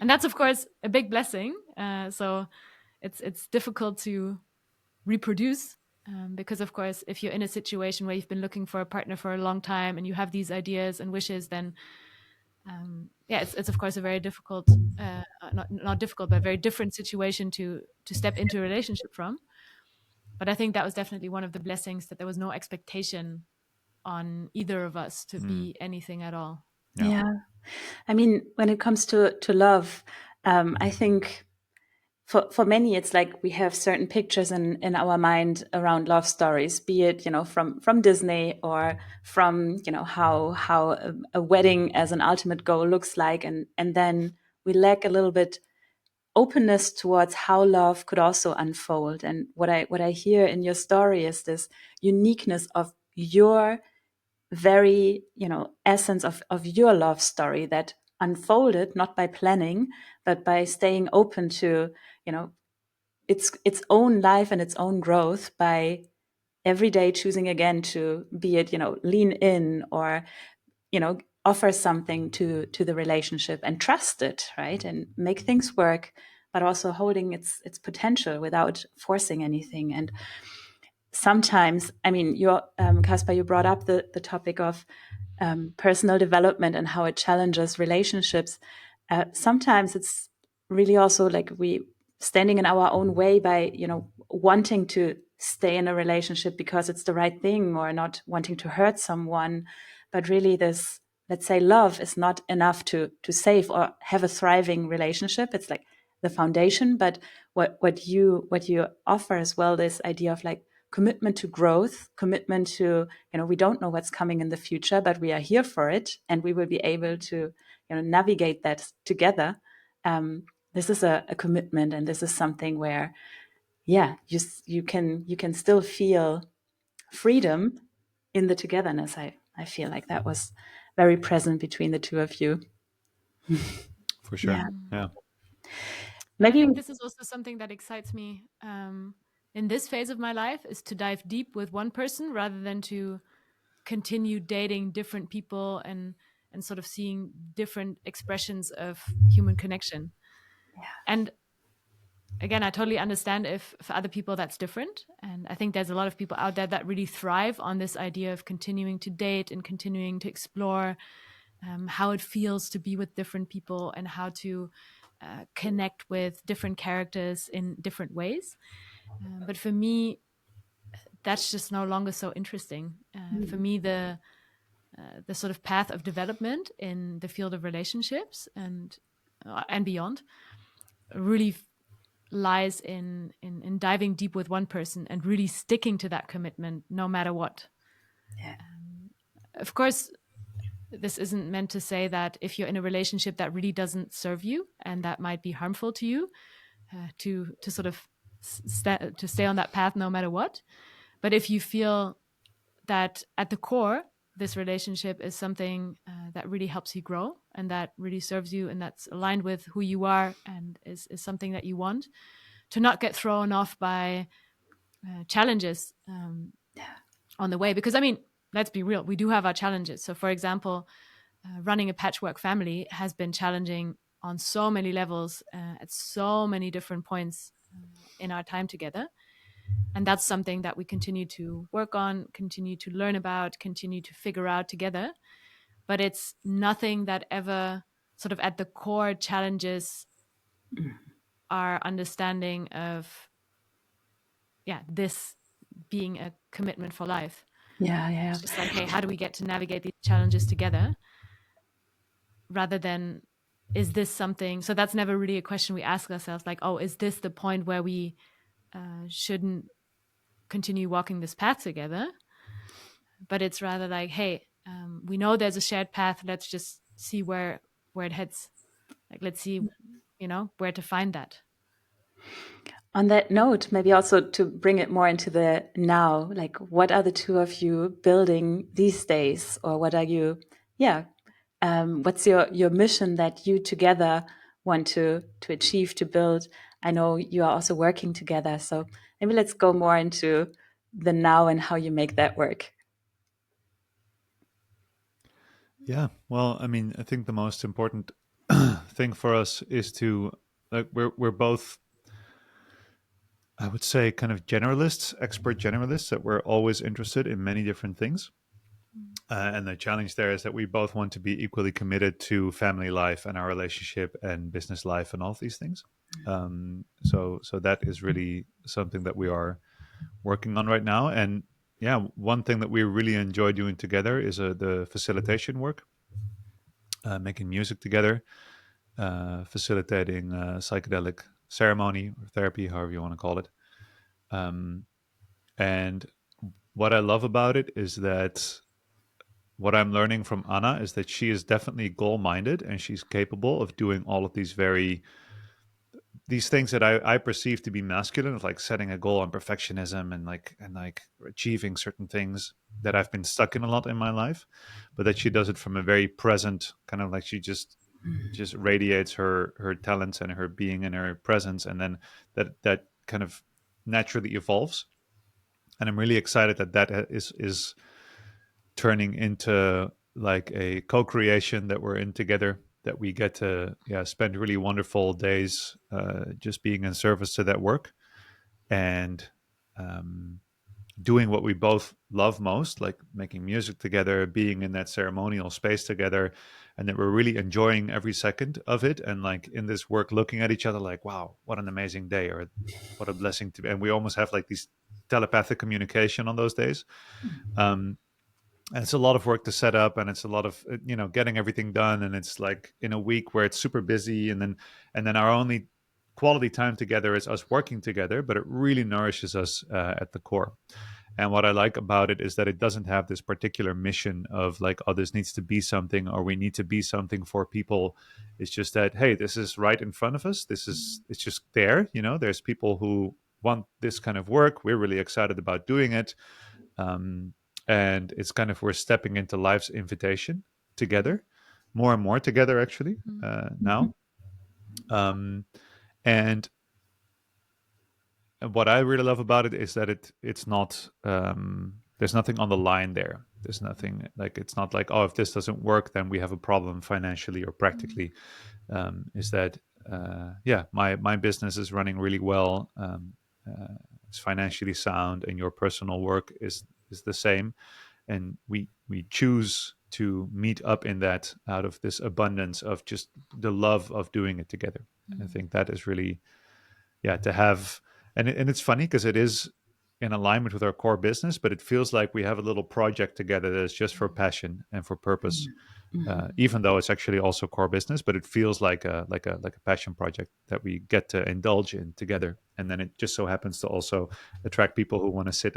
And that's, of course, a big blessing. So it's difficult to reproduce because, of course, if you're in a situation where you've been looking for a partner for a long time and you have these ideas and wishes, then it's of course a very difficult, not difficult, but very different situation to step into a relationship from. But I think that was definitely one of the blessings, that there was no expectation on either of us to be anything at all. Yeah. I mean, when it comes to love, I think for many, it's like we have certain pictures in our mind around love stories, be it, from Disney, or from, how a wedding as an ultimate goal looks like. And then we lack a little bit openness towards how love could also unfold. And what I hear in your story is this uniqueness of your very, essence of your love story that unfolded not by planning, but by staying open to, its own life and its own growth, by every day choosing again to be it, lean in, or, offer something to the relationship and trust it, right? And make things work, but also holding its potential without forcing anything. And sometimes, I mean, Kaspar, you brought up the topic of personal development and how it challenges relationships. Sometimes it's really also like we standing in our own way by, wanting to stay in a relationship because it's the right thing, or not wanting to hurt someone. But really this, let's say, love is not enough to save or have a thriving relationship. It's like the foundation. But what you offer as well, this idea of like commitment to growth, commitment to, we don't know what's coming in the future, but we are here for it, and we will be able to, navigate that together. This is a commitment, and this is something where, yeah, you can still feel freedom in the togetherness. I feel like that was very present between the two of you. For sure. Yeah. I think this is also something that excites me in this phase of my life, is to dive deep with one person rather than to continue dating different people and sort of seeing different expressions of human connection. Yeah. And again, I totally understand if for other people that's different. And I think there's a lot of people out there that really thrive on this idea of continuing to date and continuing to explore how it feels to be with different people, and how to connect with different characters in different ways. But for me, that's just no longer so interesting. For me, the sort of path of development in the field of relationships and beyond really lies in diving deep with one person and really sticking to that commitment no matter what. Yeah. Of course, this isn't meant to say that if you're in a relationship that really doesn't serve you and that might be harmful to you, to sort of to stay on that path no matter what. But if you feel that at the core, this relationship is something that really helps you grow and that really serves you and that's aligned with who you are and is something that you want, to not get thrown off by challenges on the way. Because, I mean, let's be real, we do have our challenges. So, for example, running a patchwork family has been challenging on so many levels at so many different points in our time together. And that's something that we continue to work on, continue to learn about, continue to figure out together. But it's nothing that ever sort of at the core challenges our understanding of, this being a commitment for life. Yeah. It's just like, hey, how do we get to navigate these challenges together? Rather than, is this something? So that's never really a question we ask ourselves, like, oh, is this the point where we shouldn't continue walking this path together? But it's rather like, hey, we know there's a shared path. Let's just see where it heads. Like, let's see, where to find that. On that note, maybe also to bring it more into the now, like what are the two of you building these days, or what are you, what's your mission that you together want to achieve, to build? I know you are also working together, so maybe let's go more into the now and how you make that work. Yeah. Well, I mean, I think the most important thing for us is to, like, we're both, I would say, kind of generalists, expert generalists, that we're always interested in many different things. And the challenge there is that we both want to be equally committed to family life and our relationship and business life and all of these things. So that is really something that we are working on right now. And yeah, one thing that we really enjoy doing together is the facilitation work, making music together, facilitating psychedelic ceremony or therapy, however you want to call it. And what I love about it is that what I'm learning from Anna is that she is definitely goal-minded and she's capable of doing all of these things that I perceive to be masculine, like setting a goal on perfectionism and like achieving certain things that I've been stuck in a lot in my life, but that she does it from a very present kind of, like, she just just radiates her talents and her being and her presence, and then that kind of naturally evolves. And I'm really excited that is turning into like a co-creation that we're in together, that we get to spend really wonderful days just being in service to that work, and doing what we both love most, like making music together, being in that ceremonial space together, and that we're really enjoying every second of it. And like in this work, looking at each other like, wow, what an amazing day, or what a blessing to be. And we almost have like these telepathic communication on those days. And it's a lot of work to set up, and it's a lot of getting everything done. And it's like in a week where it's super busy, and then our only quality time together is us working together, but it really nourishes us at the core. And what I like about it is that it doesn't have this particular mission of like, oh, this needs to be something, or we need to be something for people. It's just that, hey, this is right in front of us. It's just there. There's people who want this kind of work. We're really excited about doing it. And it's kind of, we're stepping into life's invitation together, more and more together, actually, now. And what I really love about it is that it's not, there's nothing on the line there. There's nothing like, it's not like, oh, if this doesn't work, then we have a problem financially or practically. Is that, my business is running really well. It's financially sound, and your personal work is the same. And we choose to meet up in that, out of this abundance of just the love of doing it together. And I think that is really, to have, and it's funny because it is in alignment with our core business, but it feels like we have a little project together that is just for passion and for purpose. Even though it's actually also core business, but it feels like a passion project that we get to indulge in together. And then it just so happens to also attract people who want to sit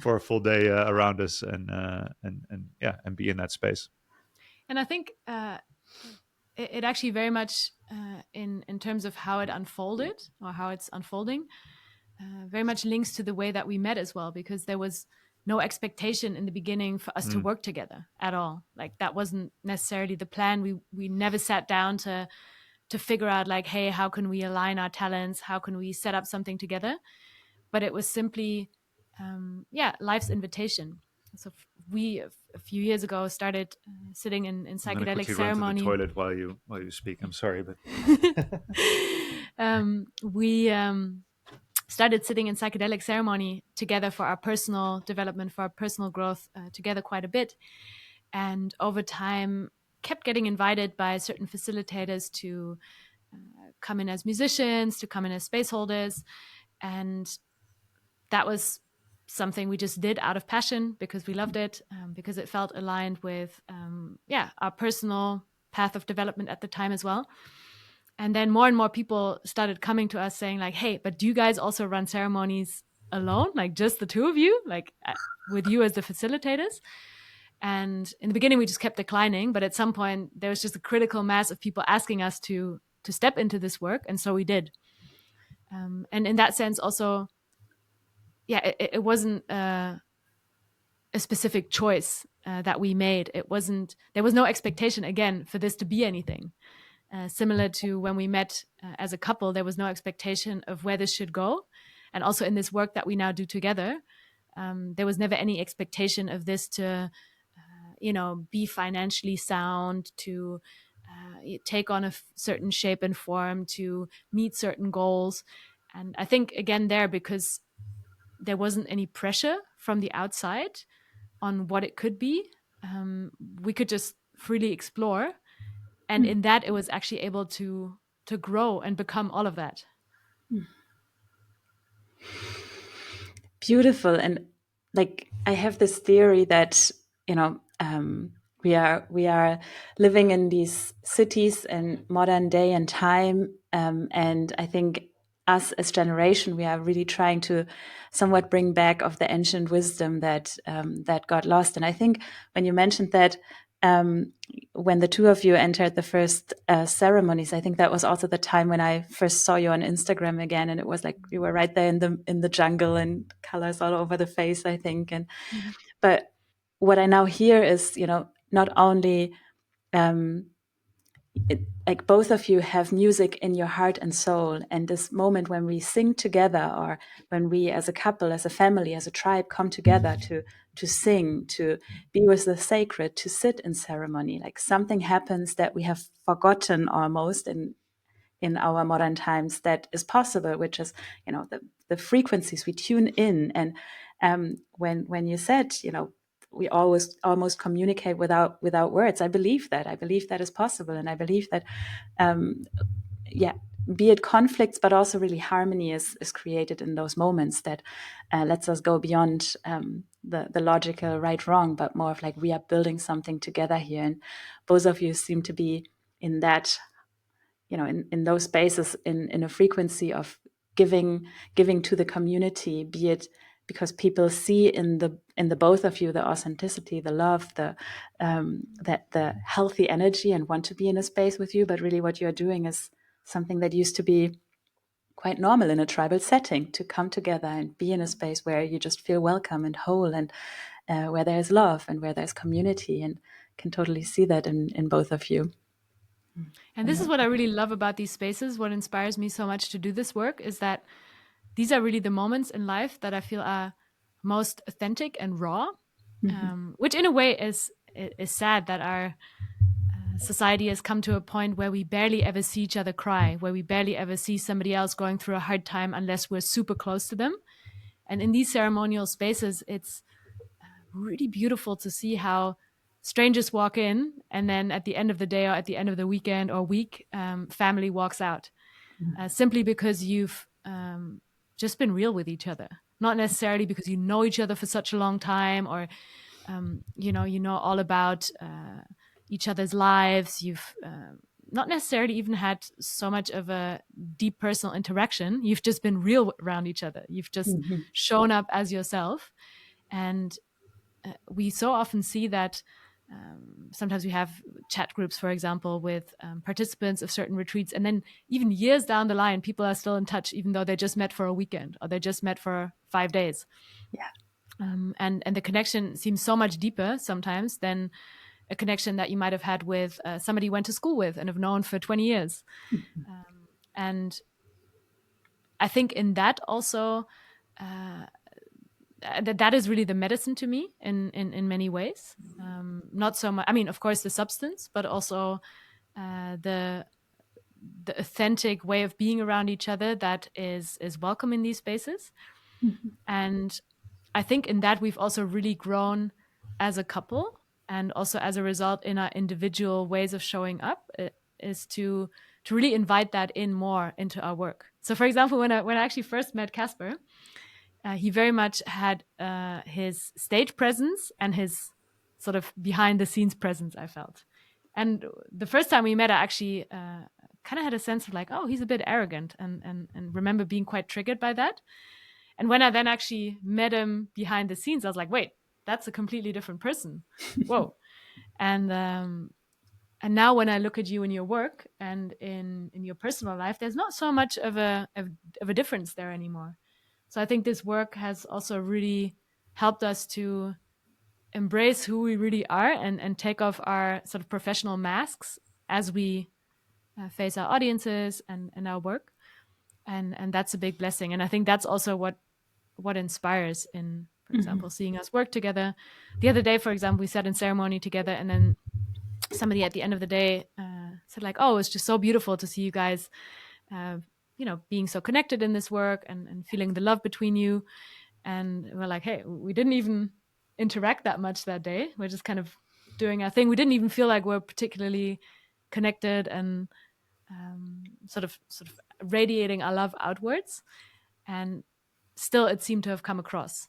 for a full day around us, and be in that space. And I think it actually very much in terms of how it unfolded, or how it's unfolding, very much links to the way that we met as well, because there was no expectation in the beginning for us to work together at all. Like that wasn't necessarily the plan. We never sat down to figure out like, hey, how can we align our talents? How can we set up something together? But it was simply, life's invitation. So we a few years ago started sitting in psychedelic ceremony. Run to the toilet while you speak. I'm sorry, but we started sitting in psychedelic ceremony together for our personal development, for our personal growth, together quite a bit. And over time, kept getting invited by certain facilitators to come in as musicians, to come in as space holders. And that was something we just did out of passion, because we loved it, because it felt aligned with, our personal path of development at the time as well. And then more and more people started coming to us saying like, hey, but do you guys also run ceremonies alone? Like just the two of you, like with you as the facilitators? And in the beginning, we just kept declining. But at some point, there was just a critical mass of people asking us to step into this work. And so we did. And in that sense, also, it wasn't a specific choice that we made. There was no expectation, again, for this to be anything. Similar to when we met as a couple, there was no expectation of where this should go. And also in this work that we now do together, there was never any expectation of this to, be financially sound, to take on a certain shape and form, to meet certain goals. And I think, again, because there wasn't any pressure from the outside on what it could be, we could just freely explore. And in that, it was actually able to grow and become all of that. Beautiful. And like, I have this theory that, we are living in these cities and modern day and time. And I think us as generation, we are really trying to somewhat bring back of the ancient wisdom that got lost. And I think when you mentioned that, when the two of you entered the first ceremonies, I think that was also the time when I first saw you on Instagram again, and it was like you were right there in the jungle and colors all over the face, I think. And but what I now hear is, not only like both of you have music in your heart and soul, and this moment when we sing together, or when we as a couple, as a family, as a tribe come together to sing, to be with the sacred, to sit in ceremony, like something happens that we have forgotten almost in our modern times that is possible, which is, the frequencies we tune in. And when you said, we always almost communicate without words, I believe that is possible, and I believe that yeah, be it conflicts, but also really harmony is created in those moments that lets us go beyond the logical right wrong, but more of like, we are building something together here. And both of you seem to be in that, in those spaces, in a frequency of giving to the community, be it because people see in the both of you the authenticity, the love, the healthy energy, and want to be in a space with you. But really what you're doing is something that used to be quite normal in a tribal setting, to come together and be in a space where you just feel welcome and whole, and where there's love and where there's community, and can totally see that in both of you. And this is what I really love about these spaces. What inspires me so much to do this work is that these are really the moments in life that I feel are most authentic and raw, which in a way is sad that our society has come to a point where we barely ever see each other cry, where we barely ever see somebody else going through a hard time unless we're super close to them. And in these ceremonial spaces, it's really beautiful to see how strangers walk in, and then at the end of the day, or at the end of the weekend or week, family walks out, simply because you've just been real with each other. Not necessarily because you know each other for such a long time, or you know all about each other's lives. You've not necessarily even had so much of a deep personal interaction. You've just been real around each other. You've just shown up as yourself. And we so often see that sometimes we have chat groups, for example, with participants of certain retreats, and then even years down the line, people are still in touch, even though they just met for a weekend or they just met for 5 days. Yeah. And the connection seems so much deeper sometimes than a connection that you might have had with somebody you went to school with and have known for 20 years. And I think in that also, that is really the medicine to me in many ways. Not so much, I mean, of course, the substance, but also the authentic way of being around each other that is welcome in these spaces. And I think in that we've also really grown as a couple, and also as a result in our individual ways of showing up, is to really invite that in more into our work. So for example, when I actually first met Kaspar, he very much had his stage presence and his sort of behind the scenes presence, I felt. And the first time we met, I actually kind of had a sense of like, oh, he's a bit arrogant, and remember being quite triggered by that. And when I then actually met him behind the scenes, I was like, wait, that's a completely different person. Whoa. And now when I look at you in your work and in your personal life, there's not so much of a difference there anymore. So I think this work has also really helped us to embrace who we really are, and take off our sort of professional masks as we face our audiences and our work. And that's a big blessing. And I think that's also what inspires in, for example, seeing us work together. The other day, for example, we sat in ceremony together, and then somebody at the end of the day said like, oh, it's just so beautiful to see you guys being so connected in this work, and feeling the love between you. And we're like, hey, we didn't even interact that much that day. We're just kind of doing our thing. We didn't even feel like we're particularly connected, and sort of radiating our love outwards. And still it seemed to have come across.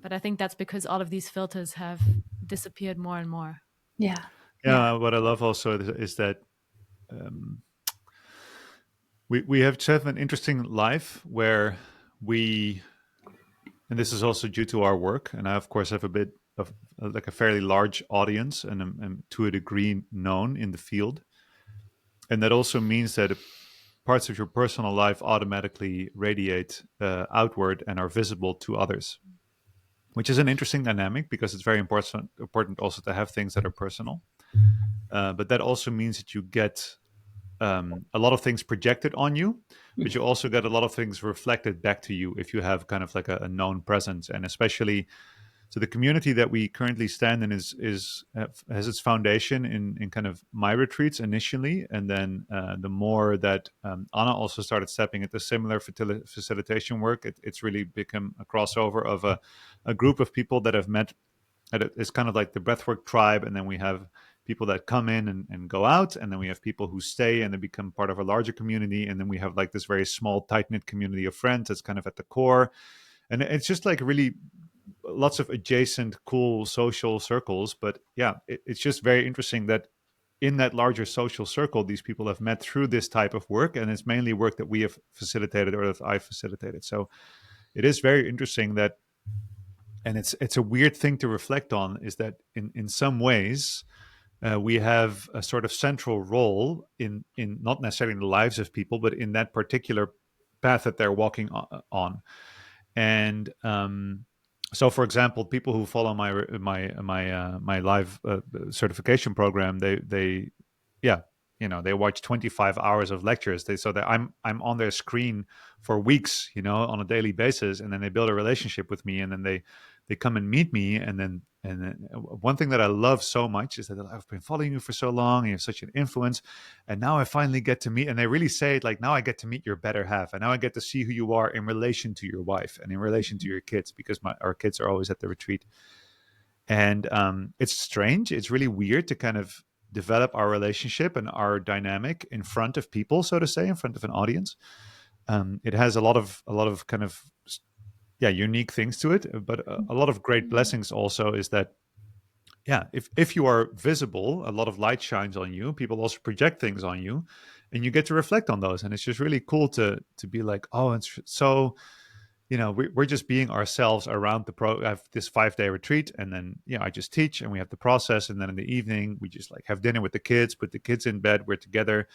But I think that's because all of these filters have disappeared more and more. Yeah. What I love also is that we have to have an interesting life where we, and this is also due to our work, and I of course have a bit of like a fairly large audience, and I'm to a degree known in the field, and that also means that parts of your personal life automatically radiate outward and are visible to others, which is an interesting dynamic, because it's very important also to have things that are personal. but that also means that you get a lot of things projected on you, but you also get a lot of things reflected back to you if you have kind of like a known presence. And especially, so the community that we currently stand in has its foundation in kind of my retreats initially, and then the more that Anna also started stepping into similar facilitation work, it's really become a crossover of a group of people that have met. It's kind of like the breathwork tribe, and then we have people that come in and go out, and then we have people who stay and they become part of a larger community, and then we have like this very small, tight-knit community of friends that's kind of at the core. And it's just like really lots of adjacent cool social circles. But yeah, it's just very interesting that in that larger social circle, these people have met through this type of work, and it's mainly work that we have facilitated or that I've facilitated. So it is very interesting that, and it's a weird thing to reflect on, is that in some ways we have a sort of central role in not necessarily in the lives of people, but in that particular path that they're walking on. And so, for example, people who follow my live certification program, they yeah, they watch 25 hours of lectures. So that I'm on their screen for weeks, on a daily basis, and then they build a relationship with me, and then they come and meet me, and then one thing that I love so much is that I've been following you for so long, and you have such an influence, and now I finally get to meet, and they really say it like, now I get to meet your better half, and now I get to see who you are in relation to your wife and in relation to your kids, because our kids are always at the retreat. And it's strange. It's really weird to kind of develop our relationship and our dynamic in front of people, so to say, in front of an audience. It has a lot of kind of unique things to it, but a lot of great blessings also is that, yeah, if you are visible, a lot of light shines on you. People also project things on you, and you get to reflect on those. And it's just really cool to be like, oh, it's so, we're just being ourselves around I have this 5-day retreat, and then I just teach, and we have the process, and then in the evening we just like have dinner with the kids, put the kids in bed, we're together.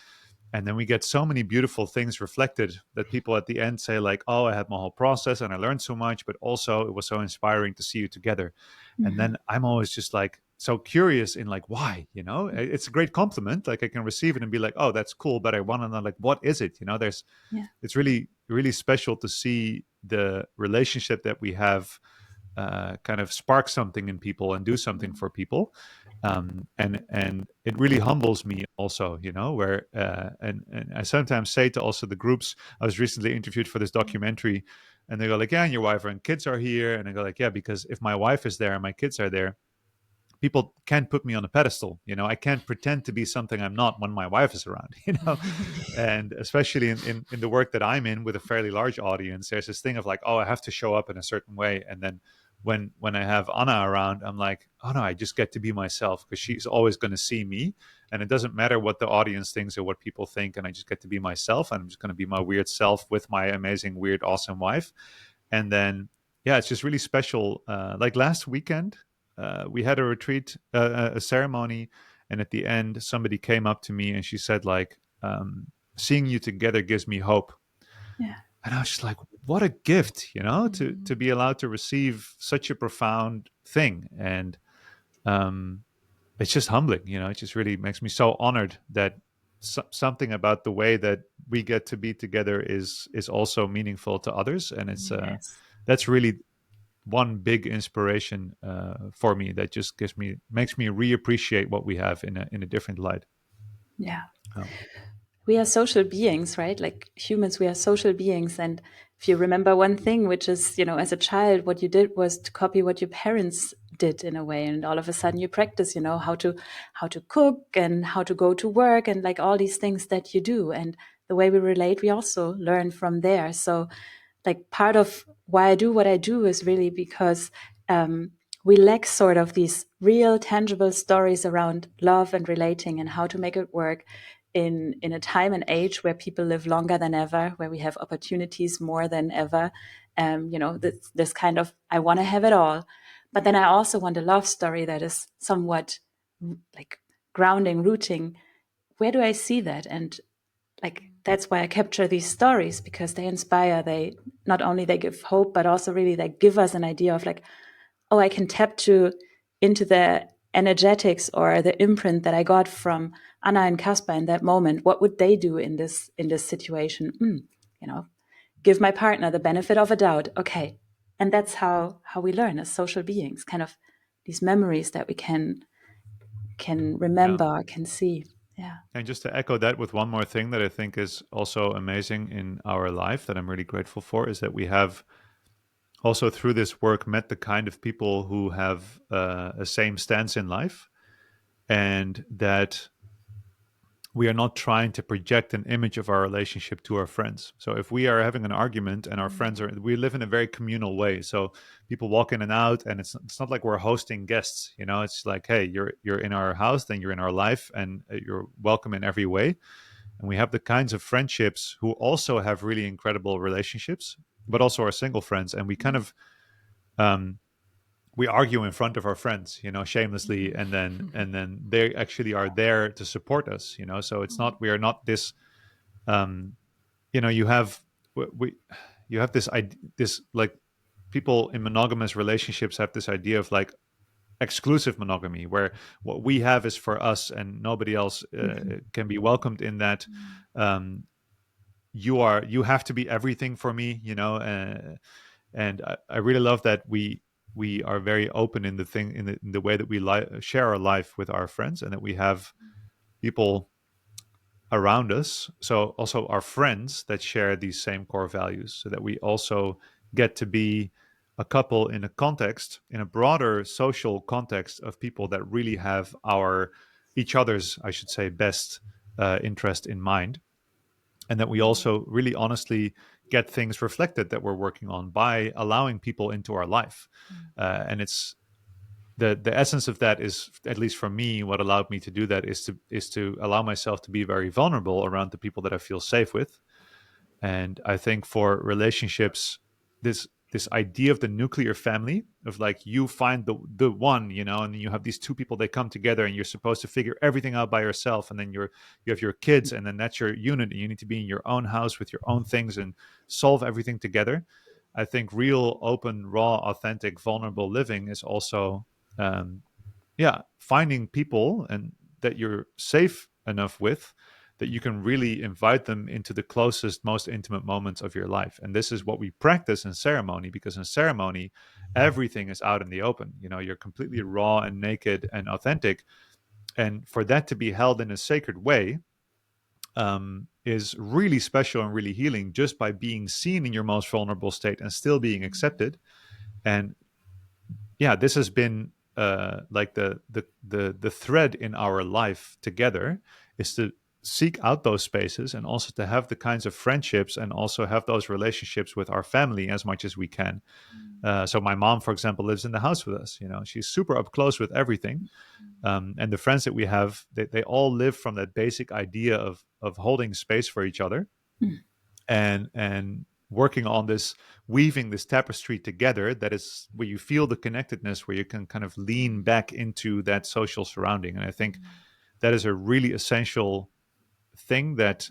And then we get so many beautiful things reflected that people at the end say like, oh, I had my whole process and I learned so much, but also it was so inspiring to see you together. Mm-hmm. And then I'm always just like so curious in like, why, it's a great compliment. Like I can receive it and be like, oh, that's cool. But I want to know like, what is it? It's really, really special to see the relationship that we have kind of spark something in people and do something for people. And it really humbles me also, where and I sometimes say to also the groups, I was recently interviewed for this documentary, and they go like, yeah, and your wife and kids are here, and I go like, yeah, because if my wife is there and my kids are there, people can't put me on a pedestal. I can't pretend to be something I'm not when my wife is around, and especially in the work that I'm in with a fairly large audience, there's this thing of like, oh, I have to show up in a certain way. And then when I have Anna around, I'm like, oh no, I just get to be myself, because she's always going to see me, and it doesn't matter what the audience thinks or what people think, and I just get to be myself, and I'm just going to be my weird self with my amazing, weird, awesome wife. And then it's just really special. Like last weekend, we had a retreat, a ceremony, and at the end, somebody came up to me and she said like, seeing you together gives me hope. Yeah. And I was just like, what a gift, to be allowed to receive such a profound thing. And it's just humbling, it just really makes me so honored that something about the way that we get to be together is also meaningful to others. And it's that's really one big inspiration for me, that just makes me reappreciate what we have in a different light. Yeah. We are social beings, right? Like humans, we are social beings. And if you remember one thing, which is, as a child, what you did was to copy what your parents did in a way. And all of a sudden you practice, how to cook and how to go to work and like all these things that you do. And the way we relate, we also learn from there. So like part of why I do what I do is really because we lack sort of these real tangible stories around love and relating and how to make it work in a time and age where people live longer than ever, where we have opportunities more than ever. This kind of, I want to have it all. But then I also want a love story that is somewhat like grounding, rooting. Where do I see that? And like, that's why I capture these stories, because they inspire. They not only they give hope, but also really they give us an idea of like, oh, I can tap into the energetics or the imprint that I got from Anna and Kaspar in that moment. What would they do in this situation? Give my partner the benefit of a doubt. Okay. And that's how we learn as social beings, kind of these memories that we can remember, can see. Yeah. And just to echo that with one more thing that I think is also amazing in our life that I'm really grateful for is that we have also through this work met the kind of people who have a same stance in life, and that we are not trying to project an image of our relationship to our friends. So if we are having an argument and our friends are, we live in a very communal way. So people walk in and out, and it's not like we're hosting guests. It's like, hey, you're in our house, then you're in our life, and you're welcome in every way. And we have the kinds of friendships who also have really incredible relationships, but also our single friends. And we kind of we argue in front of our friends, shamelessly, and then they actually are there to support us. So it's not, we are not this. You have you have this like, people in monogamous relationships have this idea of like exclusive monogamy, where what we have is for us and nobody else can be welcomed in that. You have to be everything for me, and I really love that we are very open in the way that we share our life with our friends, and that we have people around us, so also our friends, that share these same core values, so that we also get to be a couple in a broader social context of people that really have each other's, I should say, best interest in mind. And that we also really honestly get things reflected that we're working on by allowing people into our life. And it's the essence of that is, at least for me, what allowed me to do that is to allow myself to be very vulnerable around the people that I feel safe with. And I think for relationships, this idea of the nuclear family, of like, you find the one, and then you have these two people, they come together and you're supposed to figure everything out by yourself, and then you have your kids, and then that's your unit, and you need to be in your own house with your own things and solve everything together. I think real, open, raw, authentic, vulnerable living is also finding people and that you're safe enough with, that you can really invite them into the closest, most intimate moments of your life. And this is what we practice in ceremony, because in ceremony, everything is out in the open. You're completely raw and naked and authentic. And for that to be held in a sacred way is really special and really healing, just by being seen in your most vulnerable state and still being accepted. And this has been like the thread in our life together, is to seek out those spaces, and also to have the kinds of friendships and also have those relationships with our family as much as we can. So my mom, for example, lives in the house with us. She's super up close with everything. And the friends that we have, they all live from that basic idea of holding space for each other, and working on this, weaving this tapestry together, that is where you feel the connectedness, where you can kind of lean back into that social surrounding. And I think that is a really essential thing that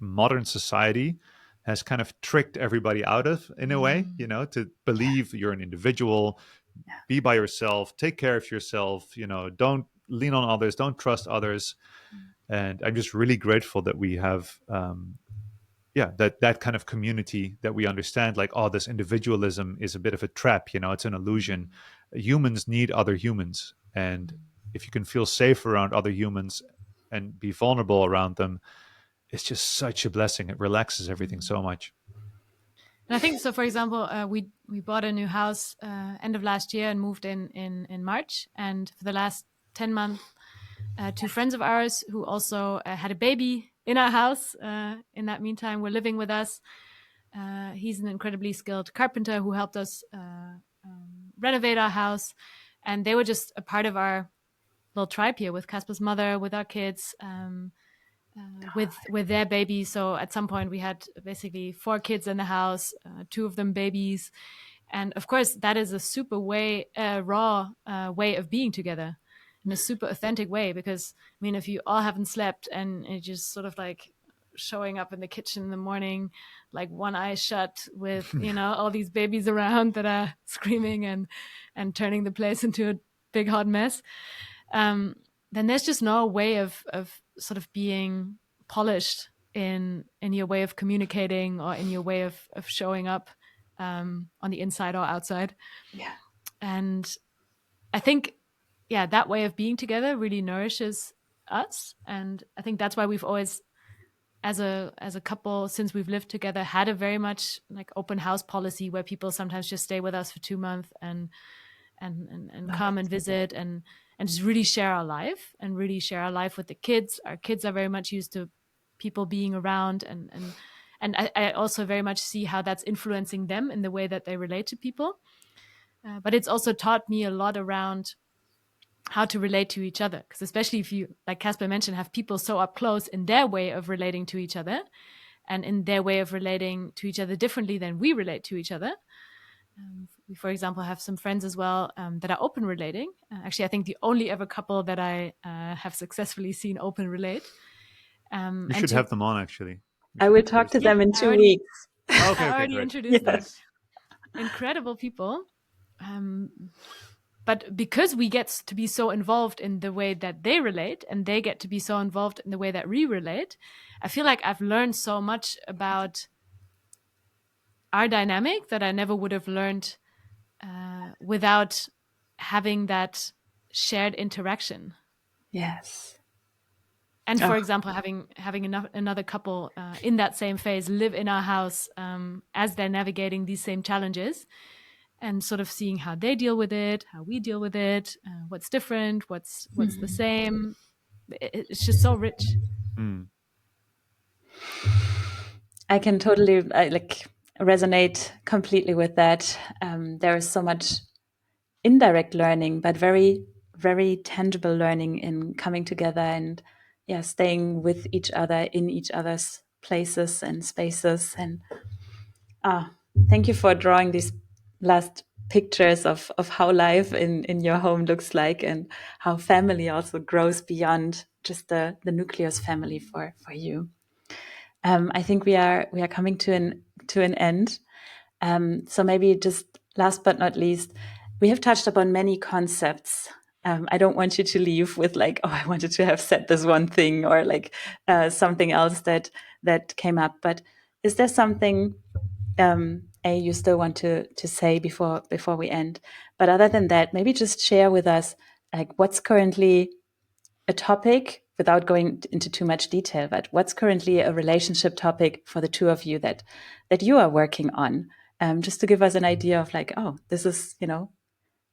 modern society has kind of tricked everybody out of, in a way, to believe you're an individual, be by yourself, take care of yourself, don't lean on others, don't trust others. And I'm just really grateful that we have that kind of community, that we understand, like, oh, this individualism is a bit of a trap, it's an illusion. Humans need other humans, and if you can feel safe around other humans and be vulnerable around them, it's just such a blessing. It relaxes everything so much. And I think so. For example, we bought a new house end of last year and moved in March. And for the last 10 months, two friends of ours who also had a baby in our house in that meantime were living with us. He's an incredibly skilled carpenter who helped us renovate our house, and they were just a part of our little tribe here, with Kaspar's mother, with our kids, with their babies. So at some point we had basically 4 kids in the house, 2 of them babies. And of course that is a super raw way of being together, in a super authentic way. Because I mean, if you all haven't slept and it just sort of like showing up in the kitchen in the morning, like one eye shut, with all these babies around that are screaming and turning the place into a big hot mess, then there's just no way of sort of being polished in your way of communicating or in your way of showing up on the inside or outside. Yeah. And I think, yeah, that way of being together really nourishes us. And I think that's why we've always, as a couple, since we've lived together, had a very much like open house policy where people sometimes just stay with us for 2 months and come and visit and just really share our life and really share our life with the kids. Our kids are very much used to people being around, and I also very much see how that's influencing them in the way that they relate to people. But it's also taught me a lot around how to relate to each other, because especially if you, like Kaspar mentioned, have people so up close in their way of relating to each other and in their way of relating to each other differently than we relate to each other. We, for example, have some friends as well that are open relating. Actually, I think the only ever couple that I have successfully seen open relate. You should have them on, actually. I will talk to them in 2 weeks. Okay, I already great. introduced them. Yes. Incredible people. But because we get to be so involved in the way that they relate and they get to be so involved in the way that we relate, I feel like I've learned so much about our dynamic that I never would have learned without having that shared interaction. Yes. And for example, having another couple in that same phase live in our house as they're navigating these same challenges, and sort of seeing how they deal with it, how we deal with it, what's different, what's the same. It's just so rich. I can totally resonate completely with that. There is so much indirect learning, but very, very tangible learning in coming together and staying with each other in each other's places and spaces. And thank you for drawing these last pictures of how life in your home looks like and how family also grows beyond just the nucleus family for you. I think we are coming to an end. So maybe just last but not least, we have touched upon many concepts. I don't want you to leave with like, oh, I wanted to have said this one thing or like something else that came up. But is there something you still want to say before we end? But other than that, maybe just share with us like what's currently a topic without going into too much detail, but what's currently a relationship topic for the two of you that you are working on, just to give us an idea of like, oh, this is,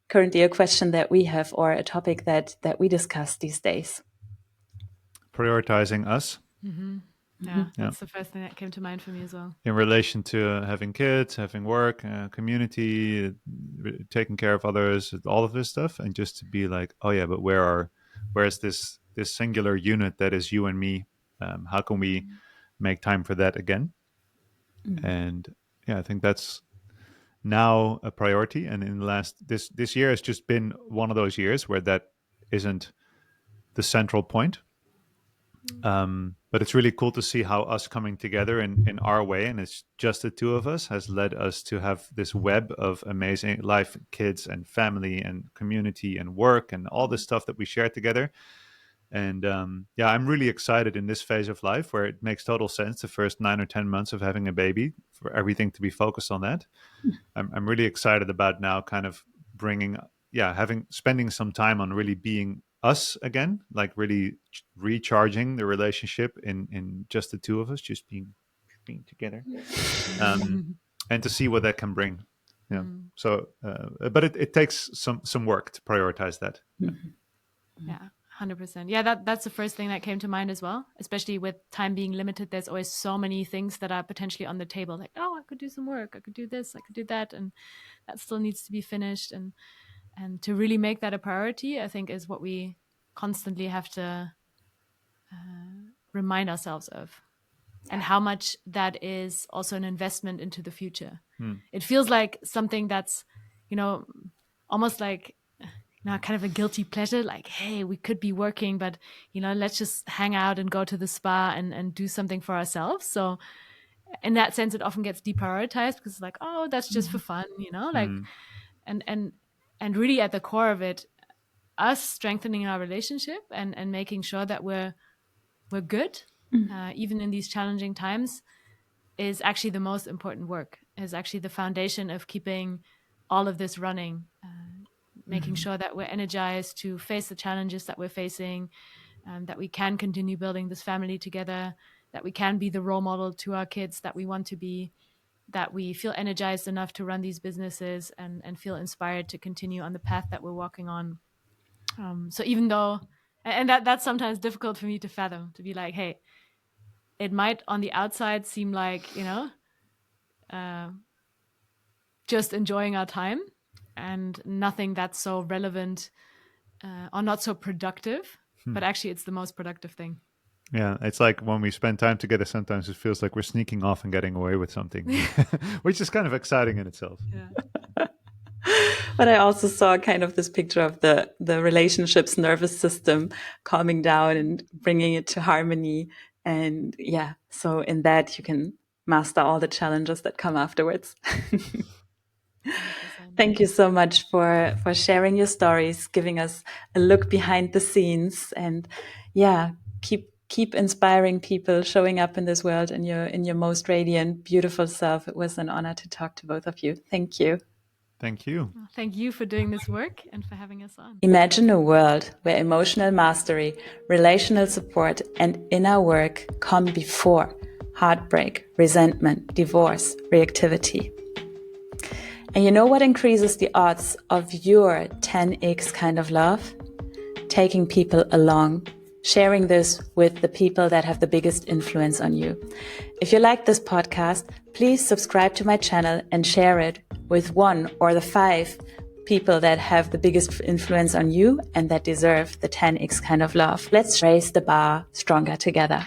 currently a question that we have or a topic that we discuss these days. Prioritizing us. Yeah, that's the first thing that came to mind for me as well. In relation to having kids, having work, community, taking care of others, all of this stuff, and just to be like, oh yeah, but where's this singular unit that is you and me? How can we make time for that again? And yeah, I think that's now a priority. And in the last this year has just been one of those years where that isn't the central point. But it's really cool to see how us coming together in our way, and it's just the two of us, has led us to have this web of amazing life, kids and family and community and work and all this stuff that we share together. And I'm really excited in this phase of life where it makes total sense, the first 9 or 10 months of having a baby, for everything to be focused on that. I'm really excited about now kind of spending some time on really being us again, like really recharging the relationship in just the two of us, just being together, and to see what that can bring. Yeah. So, but it takes some work to prioritize that. Yeah. 100%. Yeah, that's the first thing that came to mind as well, especially with time being limited. There's always so many things that are potentially on the table, like, oh, I could do some work, I could do this, I could do that, and that still needs to be finished. And to really make that a priority, I think, is what we constantly have to remind ourselves of, and how much that is also an investment into the future. It feels like something that's, almost like kind of a guilty pleasure, like, hey, we could be working, but let's just hang out and go to the spa and do something for ourselves. So in that sense, it often gets deprioritized because it's like, oh, that's just for fun, like, and really at the core of it, us strengthening our relationship and making sure that we're good, even in these challenging times, is actually the most important work, is actually the foundation of keeping all of this running, making sure that we're energized to face the challenges that we're facing, that we can continue building this family together, that we can be the role model to our kids that we want to be, that we feel energized enough to run these businesses and feel inspired to continue on the path that we're walking on. So even though, and that's sometimes difficult for me to fathom, to be like, hey, it might on the outside seem like, just enjoying our time and nothing that's so relevant or not so productive, but actually it's the most productive thing. Yeah, it's like when we spend time together, sometimes it feels like we're sneaking off and getting away with something, which is kind of exciting in itself. Yeah. But I also saw kind of this picture of the relationship's nervous system calming down and bringing it to harmony. And yeah, so in that you can master all the challenges that come afterwards. 100%. Thank you so much for sharing your stories, giving us a look behind the scenes, and yeah, keep inspiring people, showing up in this world in your most radiant, beautiful self. It was an honor to talk to both of you. Thank you. Thank you. Thank you for doing this work and for having us on. Imagine a world where emotional mastery, relational support, and inner work come before heartbreak, resentment, divorce, reactivity. And you know what increases the odds of your 10x kind of love? Taking people along, sharing this with the people that have the biggest influence on you. If you like this podcast, please subscribe to my channel and share it with one or the 5 people that have the biggest influence on you and that deserve the 10x kind of love. Let's raise the bar stronger together.